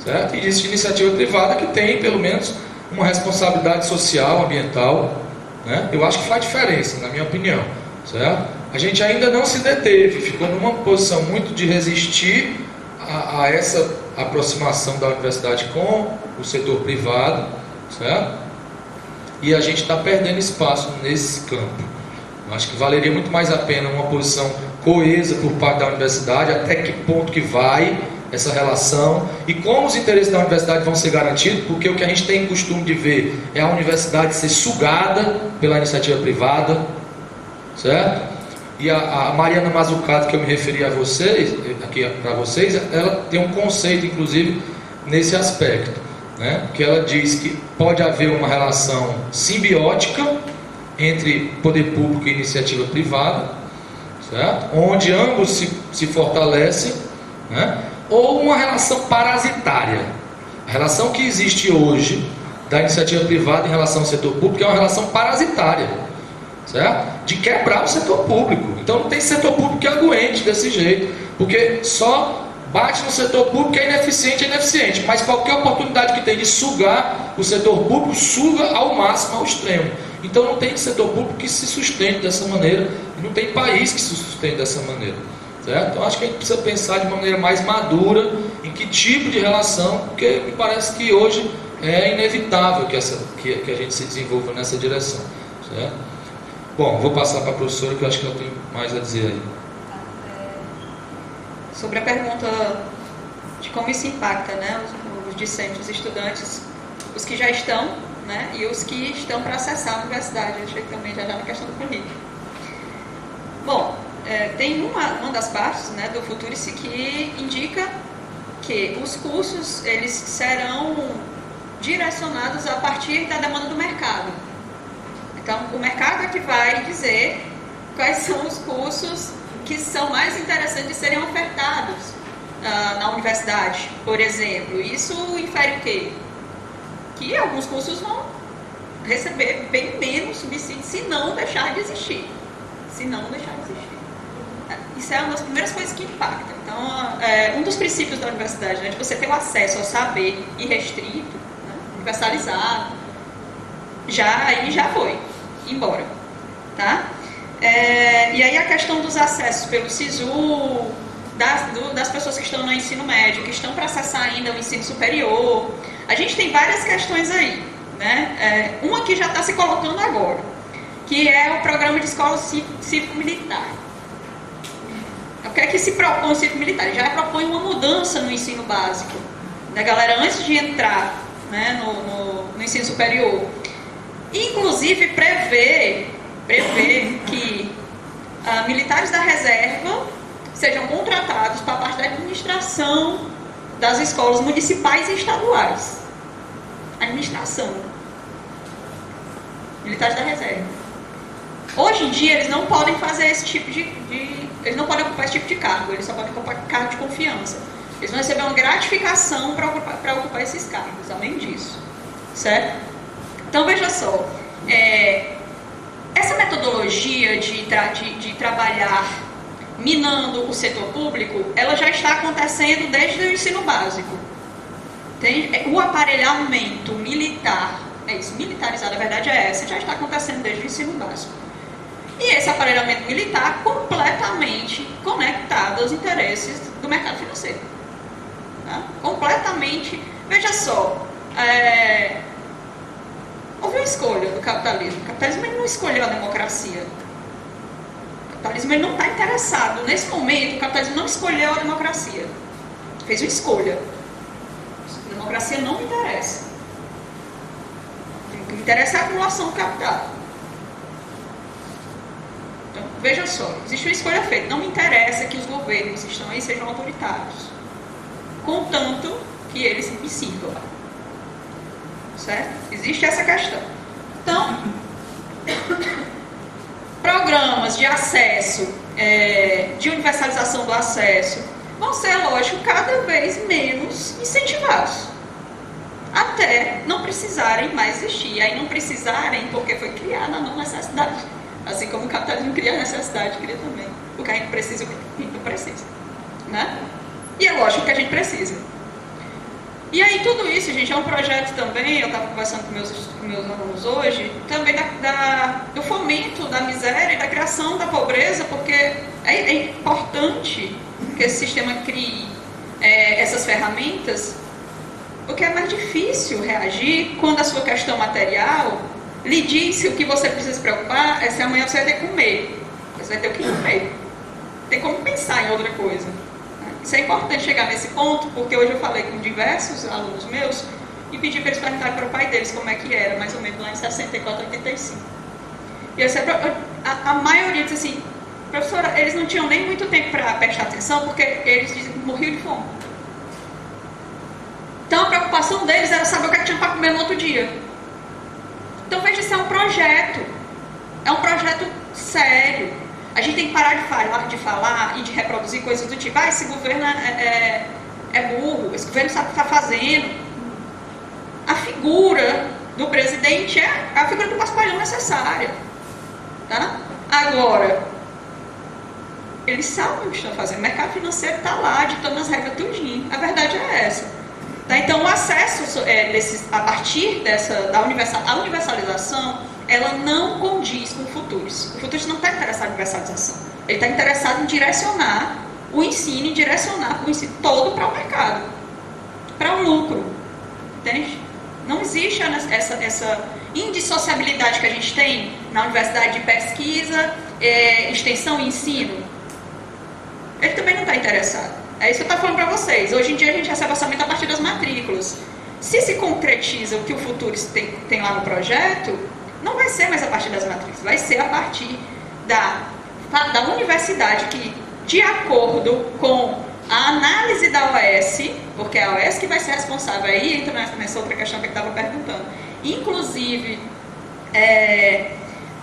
certo? E existe iniciativa privada que tem, pelo menos, uma responsabilidade social, ambiental, né? Eu acho que faz diferença, na minha opinião, certo? A gente ainda não se deteve, ficou numa posição muito de resistir a essa aproximação da universidade com o setor privado, certo? E a gente está perdendo espaço nesse campo. Eu acho que valeria muito mais a pena uma posição coesa por parte da universidade, até que ponto que vai essa relação e como os interesses da universidade vão ser garantidos, porque o que a gente tem costume de ver é a universidade ser sugada pela iniciativa privada, certo? E a Mariana Mazzucato, que eu me referi a vocês, aqui para vocês, ela tem um conceito, inclusive, nesse aspecto, né? Que ela diz que pode haver uma relação simbiótica entre poder público e iniciativa privada, certo? Onde ambos se fortalecem, né? Ou uma relação parasitária. A relação que existe hoje da iniciativa privada em relação ao setor público é uma relação parasitária, certo? De quebrar o setor público. Então não tem setor público que aguente desse jeito, porque só bate no setor público, é ineficiente, mas qualquer oportunidade que tem de sugar o setor público, suga ao máximo, ao extremo. Então não tem setor público que se sustente dessa maneira, não tem país que se sustente dessa maneira, certo? Eu acho que a gente precisa pensar de uma maneira mais madura em que tipo de relação, porque me parece que hoje é inevitável que a gente se desenvolva nessa direção, certo? Bom, vou passar para a professora, que eu acho que ela tem mais a dizer aí. Sobre a pergunta de como isso impacta, né, os discentes, os estudantes, os que já estão, né, e os que estão para acessar a universidade. Eu achei que também já na questão do currículo. Bom, tem uma das partes, né, do Futurice que indica que os cursos eles serão direcionados a partir da demanda do mercado. Então, o mercado é que vai dizer quais são os cursos que são mais interessantes de serem ofertados na universidade, por exemplo. Isso infere o quê? Que alguns cursos vão receber bem menos subsídio se não deixar de existir. Se não deixar de existir. Isso é uma das primeiras coisas que impacta. Então, um dos princípios da universidade, né, de você ter o acesso ao saber irrestrito, né, universalizado, já foi embora, tá? E aí a questão dos acessos pelo SISU, das pessoas que estão no ensino médio, que estão para acessar ainda o ensino superior, a gente tem várias questões aí, né? Uma que já está se colocando agora, que é o programa de escola cívico-militar. O que é que se propõe o cívico-militar? Ele já propõe uma mudança no ensino básico, né, galera, antes de entrar, né, no ensino superior. Inclusive prevê que militares da reserva sejam contratados para parte da administração das escolas municipais e estaduais. Administração. Militares da reserva. Hoje em dia eles não podem fazer esse tipo eles não podem ocupar esse tipo de cargo, eles só podem ocupar cargo de confiança. Eles vão receber uma gratificação para ocupar esses cargos, além disso. Certo? Então veja só, essa metodologia de trabalhar minando o setor público, ela já está acontecendo desde o ensino básico. O aparelhamento militar, militarizado, a verdade é essa, já está acontecendo desde o ensino básico. E esse aparelhamento militar completamente conectado aos interesses do mercado financeiro. Tá? Completamente. Veja só, houve uma escolha do capitalismo. O capitalismo ele não escolheu a democracia. O capitalismo ele não está interessado. Nesse momento, o capitalismo não escolheu a democracia. Fez uma escolha. A democracia não me interessa. O que me interessa é a acumulação do capital. Então, veja só, existe uma escolha feita. Não me interessa que os governos que estão aí sejam autoritários. Contanto que eles me sirvam. Certo? Existe essa questão. Então, programas de acesso, de universalização do acesso, vão ser, lógico, cada vez menos incentivados. Até não precisarem mais existir. E aí não precisarem porque foi criada a não necessidade. Assim como o capitalismo cria a necessidade, cria também. Porque a gente precisa, o que a gente não precisa. Né? E é lógico que a gente precisa. E aí tudo isso, gente, é um projeto também, eu estava conversando com meus alunos hoje, também do fomento da miséria e da criação da pobreza, porque é importante que esse sistema crie essas ferramentas, porque é mais difícil reagir quando a sua questão material lhe diz que o que você precisa se preocupar é se amanhã você vai ter que comer. Você vai ter o que comer. Tem como pensar em outra coisa. Isso é importante chegar nesse ponto, porque hoje eu falei com diversos alunos meus e pedi para eles perguntarem para o pai deles como é que era, mais ou menos lá em 64, 85. E a maioria disse assim, professora, eles não tinham nem muito tempo para prestar atenção, porque eles morriam de fome. Então a preocupação deles era saber o que tinha para comer no outro dia. Então veja, isso é um projeto sério. A gente tem que parar de falar e de reproduzir coisas do tipo, esse governo é burro, esse governo sabe o que está fazendo. A figura do presidente é a figura do paspalhão necessária. Tá? Agora, eles sabem o que estão fazendo. O mercado financeiro está lá, ditando as regras tudinho. A verdade é essa. Tá? Então, o acesso a partir da universalização, ela não condiz com o Futurice. O Futurice não está interessado em universalização. Ele está interessado em direcionar o ensino e direcionar o ensino todo para o mercado, para o lucro, entende? Não existe essa indissociabilidade que a gente tem na universidade de pesquisa, extensão e ensino. Ele também não está interessado. É isso que eu estou falando para vocês. Hoje em dia a gente recebe orçamento a partir das matrículas. Se concretiza o que o Futuris tem lá no projeto, não vai ser mais a partir das matrículas, vai ser a partir da universidade que, de acordo com a análise da OS, porque é a OS que vai ser responsável, aí entra nessa outra questão que eu estava perguntando, inclusive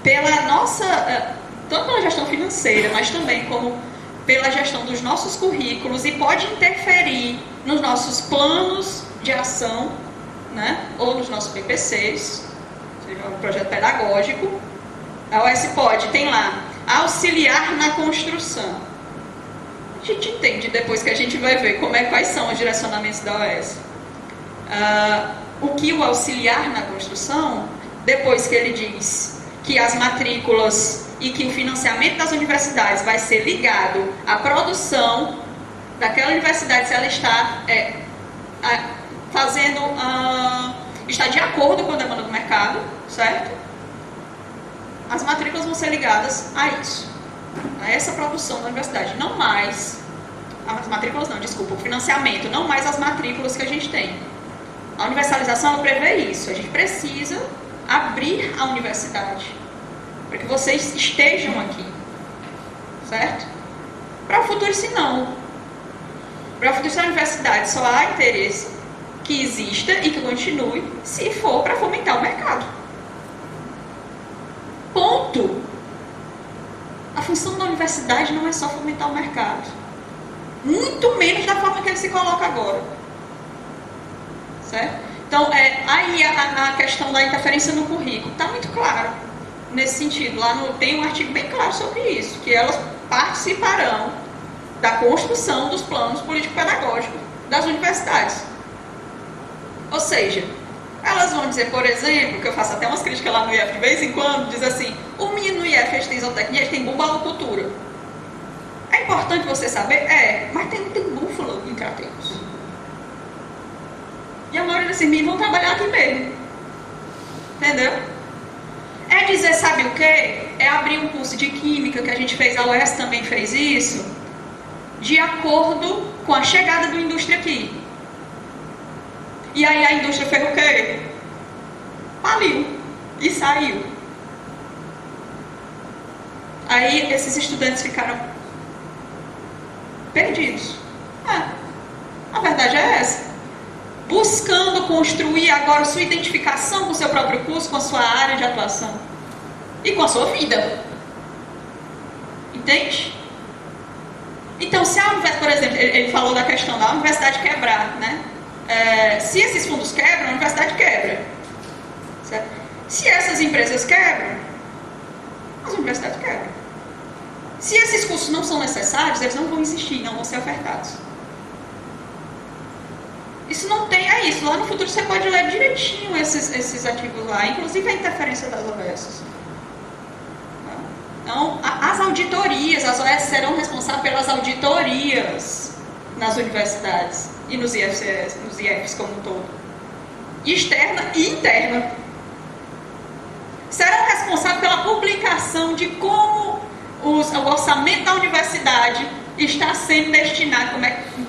pela nossa, tanto pela gestão financeira, mas também como pela gestão dos nossos currículos, e pode interferir nos nossos planos de ação, né, ou nos nossos PPCs, ou seja, um projeto pedagógico. A OS tem lá, auxiliar na construção. A gente entende depois que a gente vai ver quais são os direcionamentos da OS. O que o auxiliar na construção, depois que ele diz que as matrículas e que o financiamento das universidades vai ser ligado à produção daquela universidade, se ela está está de acordo com a demanda do mercado, certo? As matrículas vão ser ligadas a isso, a essa produção da universidade, não mais as matrículas não, desculpa, o financiamento, não mais as matrículas que a gente tem. A universalização, ela prevê isso. A gente precisa abrir a universidade para que vocês estejam aqui, certo? Para o Futuris, não. Para o Futuris, a universidade só há interesse que exista e que continue se for para fomentar o mercado. Ponto. A função da universidade não é só fomentar o mercado, muito menos da forma que ele se coloca agora, certo? Então, aí a questão da interferência no currículo está muito claro nesse sentido. Lá tem um artigo bem claro sobre isso, que elas participarão da construção dos planos político-pedagógicos das universidades. Ou seja, elas vão dizer, por exemplo, que eu faço até umas críticas lá no IF de vez em quando, diz assim, o menino no IF ele tem zootecnia, ele tem bubalocultura. É importante você saber? Mas tem búfalo em Crateús. E a maioria desses meninos vão trabalhar aqui mesmo. Entendeu? É dizer, sabe o quê? É abrir um curso de química, que a gente fez, a UES também fez isso, de acordo com a chegada da indústria aqui. E aí a indústria fez o quê? Faliu. E saiu. Aí esses estudantes ficaram perdidos. A verdade é essa. Buscando construir agora sua identificação com o seu próprio curso, com a sua área de atuação e com a sua vida. Entende? Então, se a universidade, por exemplo, ele falou da questão da universidade quebrar, né? Se esses fundos quebram, a universidade quebra. Certo? Se essas empresas quebram, as universidades quebram. Se esses cursos não são necessários, eles não vão existir, não vão ser ofertados. Isso não tem, isso. Lá no futuro você pode ler direitinho esses artigos lá, inclusive a interferência das OS. Então, as auditorias, as OS serão responsáveis pelas auditorias nas universidades e nos IFs como um todo. Externa e interna. Serão responsáveis pela publicação de como o orçamento da universidade está sendo destinado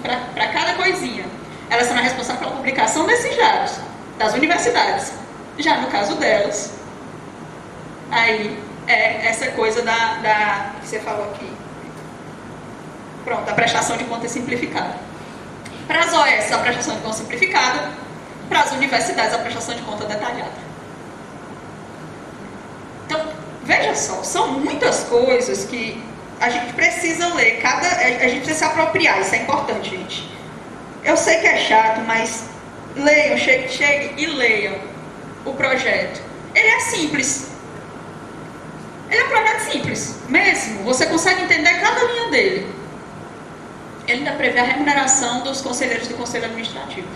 para cada coisinha. Elas serão responsáveis pela publicação desses dados das universidades. Já no caso delas, aí essa coisa que você falou aqui. Pronto, a prestação de conta simplificada. Para as OS, a prestação de conta simplificada. Para as universidades, a prestação de conta detalhada. Então, veja só, são muitas coisas que a gente precisa ler. A gente precisa se apropriar, isso é importante, gente. Eu sei que é chato, mas leiam, cheguem e leiam o projeto. Ele é simples. Ele é um projeto simples, mesmo. Você consegue entender cada linha dele. Ele ainda prevê a remuneração dos conselheiros do Conselho Administrativo.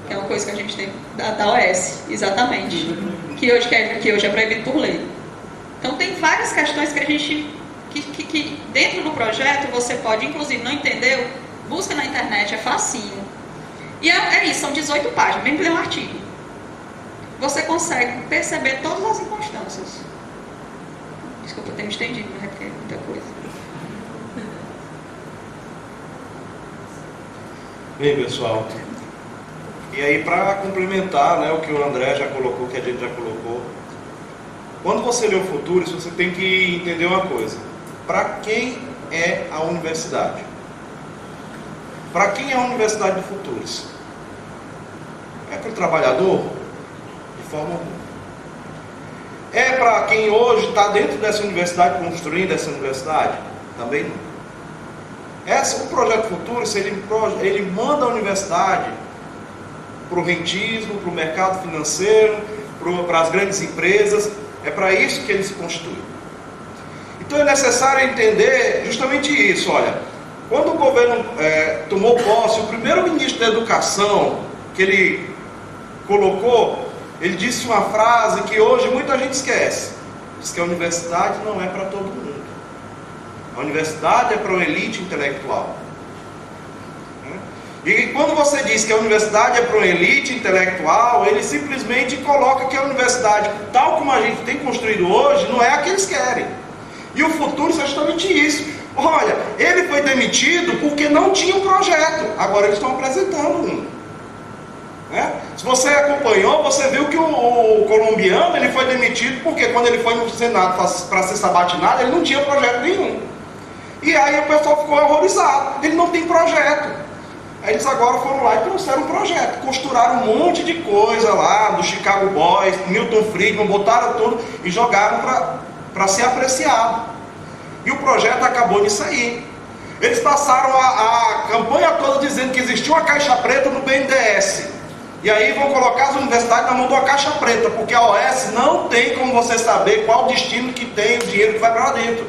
Que é uma coisa que a gente tem da OS, exatamente. Que hoje é proibido por lei. Então tem várias questões que que dentro do projeto você pode, inclusive, não entendeu, busca na internet, é facinho. E é isso, são 18 páginas, mesmo ler um artigo. Você consegue perceber todas as inconstâncias. Desculpa ter me estendido, mas é porque é muita coisa. Bem, pessoal, e aí para complementar, né, o que o André já colocou, que a gente já colocou, quando você lê o Futuris, você tem que entender uma coisa: para quem é a universidade? Para quem é a Universidade do Futuris? É para o trabalhador? De forma alguma. É para quem hoje está dentro dessa universidade, construindo essa universidade? Também não. O projeto Futuris, ele manda a universidade para o rentismo, para o mercado financeiro, para as grandes empresas. É para isso que ele se constitui. Então é necessário entender justamente isso. Olha, quando o governo tomou posse, o primeiro ministro da Educação que ele colocou, ele disse uma frase que hoje muita gente esquece. Diz que a universidade não é para todo mundo. A universidade é para uma elite intelectual. E quando você diz que a universidade é para uma elite intelectual, ele simplesmente coloca que a universidade, tal como a gente tem construído hoje, não é a que eles querem. E o Futuris é justamente isso. Olha, ele foi demitido porque não tinha um projeto. Agora eles estão apresentando um. Se você acompanhou, você viu que o colombiano, ele foi demitido porque quando ele foi no Senado para ser sabatinado, ele não tinha projeto nenhum. E aí o pessoal ficou horrorizado. Ele não tem projeto. Aí eles agora foram lá e trouxeram um projeto. Costuraram um monte de coisa lá, do Chicago Boys, Milton Friedman, botaram tudo e jogaram para ser apreciado. E o projeto acabou nisso aí. Eles passaram a campanha toda dizendo que existia uma caixa preta no BNDES. E aí vão colocar as universidades na mão de uma caixa preta, porque a OS não tem como você saber qual o destino que tem o dinheiro que vai para lá dentro.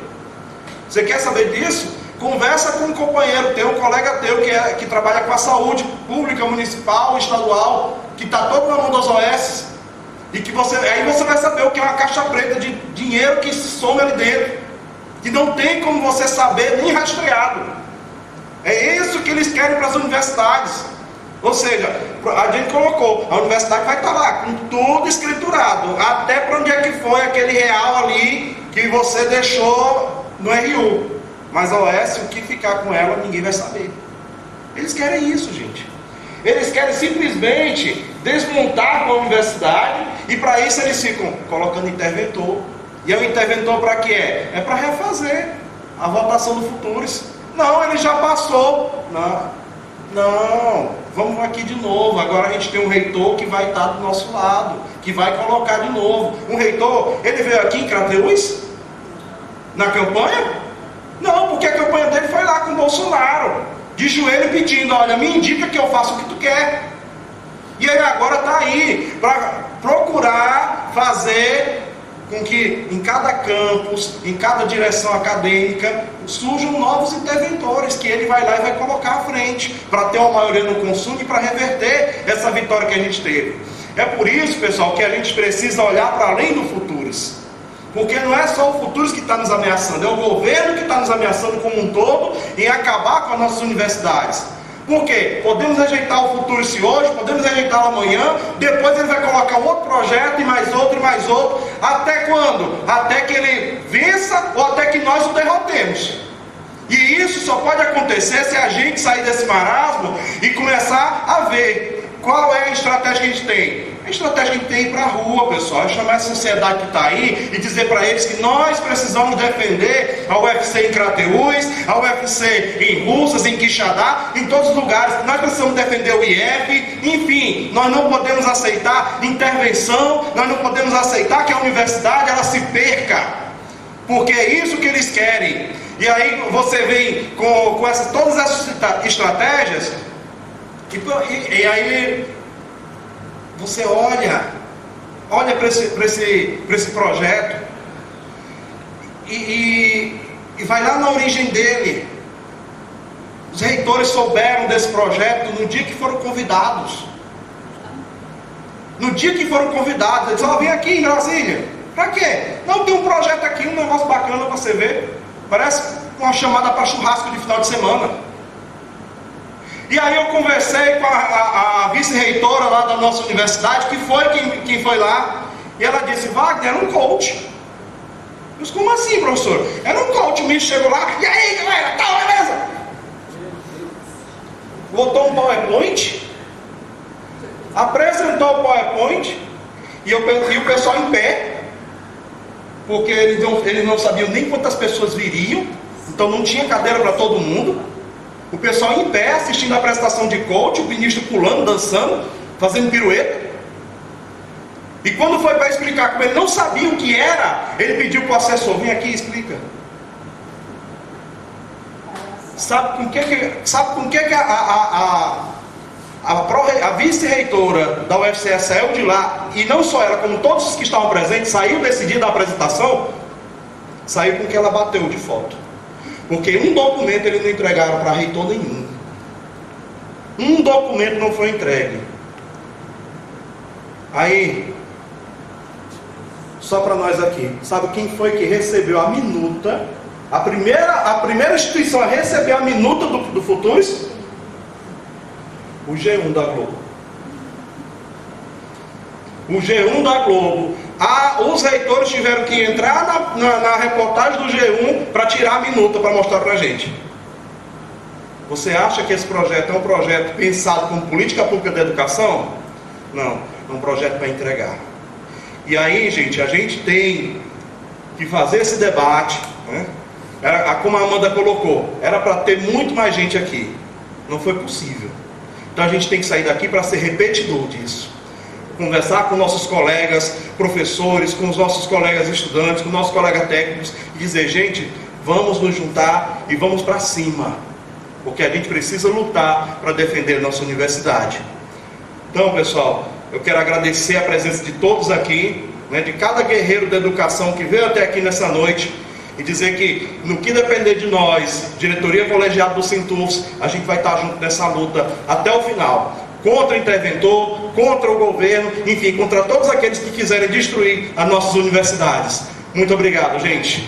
Você quer saber disso? Conversa com um companheiro teu, um colega teu que trabalha com a saúde pública, municipal, estadual, que está todo na mão das OS, e que aí você vai saber o que é uma caixa preta de dinheiro que se some ali dentro, que não tem como você saber nem rastreado. É isso que eles querem para as universidades. Ou seja, a gente colocou, a universidade vai estar lá com tudo escriturado, até para onde é que foi aquele real ali que você deixou no RU. Mas a OS, o que ficar com ela, ninguém vai saber. Eles querem isso, gente. Eles querem simplesmente desmontar a universidade, e para isso eles ficam colocando interventor. E o interventor para quê? É para refazer a votação do Futuris. Não, ele já passou. Não, vamos aqui de novo. Agora a gente tem um reitor que vai estar do nosso lado, que vai colocar de novo. Um reitor, ele veio aqui em Crateús na campanha? Não, porque a campanha dele foi lá com o Bolsonaro, de joelho pedindo: olha, me indica que eu faço o que tu quer. E ele agora está aí para procurar fazer com que em cada campus, em cada direção acadêmica, surjam novos interventores, que ele vai lá e vai colocar à frente, para ter uma maioria no consumo e para reverter essa vitória que a gente teve. É por isso, pessoal, que a gente precisa olhar para além do Futuris. Porque não é só o Futuris que está nos ameaçando, é o governo que está nos ameaçando como um todo em acabar com as nossas universidades. Por quê? Podemos rejeitar o Futuris hoje, podemos rejeitá-lo amanhã, depois ele vai colocar um outro projeto e mais outro. Até quando? Até que ele vença ou até que nós o derrotemos. E isso só pode acontecer se a gente sair desse marasmo e começar a ver qual é a estratégia que a gente tem. A estratégia que a gente tem é ir para a rua, pessoal, é chamar essa sociedade que está aí e dizer para eles que nós precisamos defender a UFC em Crateús, a UFC em Russas, em Quixadá, em todos os lugares. Nós precisamos defender o IF, enfim, nós não podemos aceitar intervenção, nós não podemos aceitar que a universidade ela se perca, porque é isso que eles querem. E aí você vem com todas essas estratégias e aí você olha para esse projeto e vai lá na origem dele. Os reitores souberam desse projeto no dia que foram convidados. No dia que foram convidados, eles disseram: vem aqui em Brasília. Para quê? Não, tem um projeto aqui, um negócio bacana para você ver. Parece uma chamada para churrasco de final de semana. E aí eu conversei com a vice-reitora lá da nossa universidade, que foi quem foi lá, e ela disse: Wagner, era um coach. Eu disse: como assim, professor? Era um coach. O menino chegou lá: e aí, galera, tá, beleza? Botou um PowerPoint, apresentou o PowerPoint, e o pessoal em pé, porque eles não sabiam nem quantas pessoas viriam, então não tinha cadeira para todo mundo. O pessoal em pé assistindo a apresentação de coach, o ministro pulando, dançando, fazendo pirueta. E quando foi para explicar, como ele não sabia o que era, ele pediu para o assessor: vem aqui e explica. Sabe com que a vice-reitora da UFC saiu de lá, e não só ela, como todos os que estavam presentes, saiu desse dia da apresentação? Saiu com que ela bateu de foto. Porque um documento eles não entregaram para reitor nenhum. Um documento não foi entregue. Aí, só para nós aqui, sabe quem foi que recebeu a minuta? A primeira instituição a receber a minuta do Futuros? O G1 da Globo. O G1 da Globo. Os reitores tiveram que entrar na reportagem do G1 para tirar a minuta, para mostrar para a gente. Você acha que esse projeto é um projeto pensado como política pública da educação? Não, é um projeto para entregar. E aí, gente, a gente tem que fazer esse debate, né? Como a Amanda colocou, era para ter muito mais gente aqui. Não foi possível. Então a gente tem que sair daqui para ser repetidor disso. Conversar com nossos colegas professores, com os nossos colegas estudantes, com nossos colegas técnicos, e dizer: gente, vamos nos juntar e vamos para cima, porque a gente precisa lutar para defender a nossa universidade. Então, pessoal, eu quero agradecer a presença de todos aqui, né, de cada guerreiro da educação que veio até aqui nessa noite, e dizer que, no que depender de nós, diretoria colegiada do Sintufs, a gente vai estar junto nessa luta até o final. Contra o interventor, contra o governo, enfim, contra todos aqueles que quiserem destruir as nossas universidades. Muito obrigado, gente.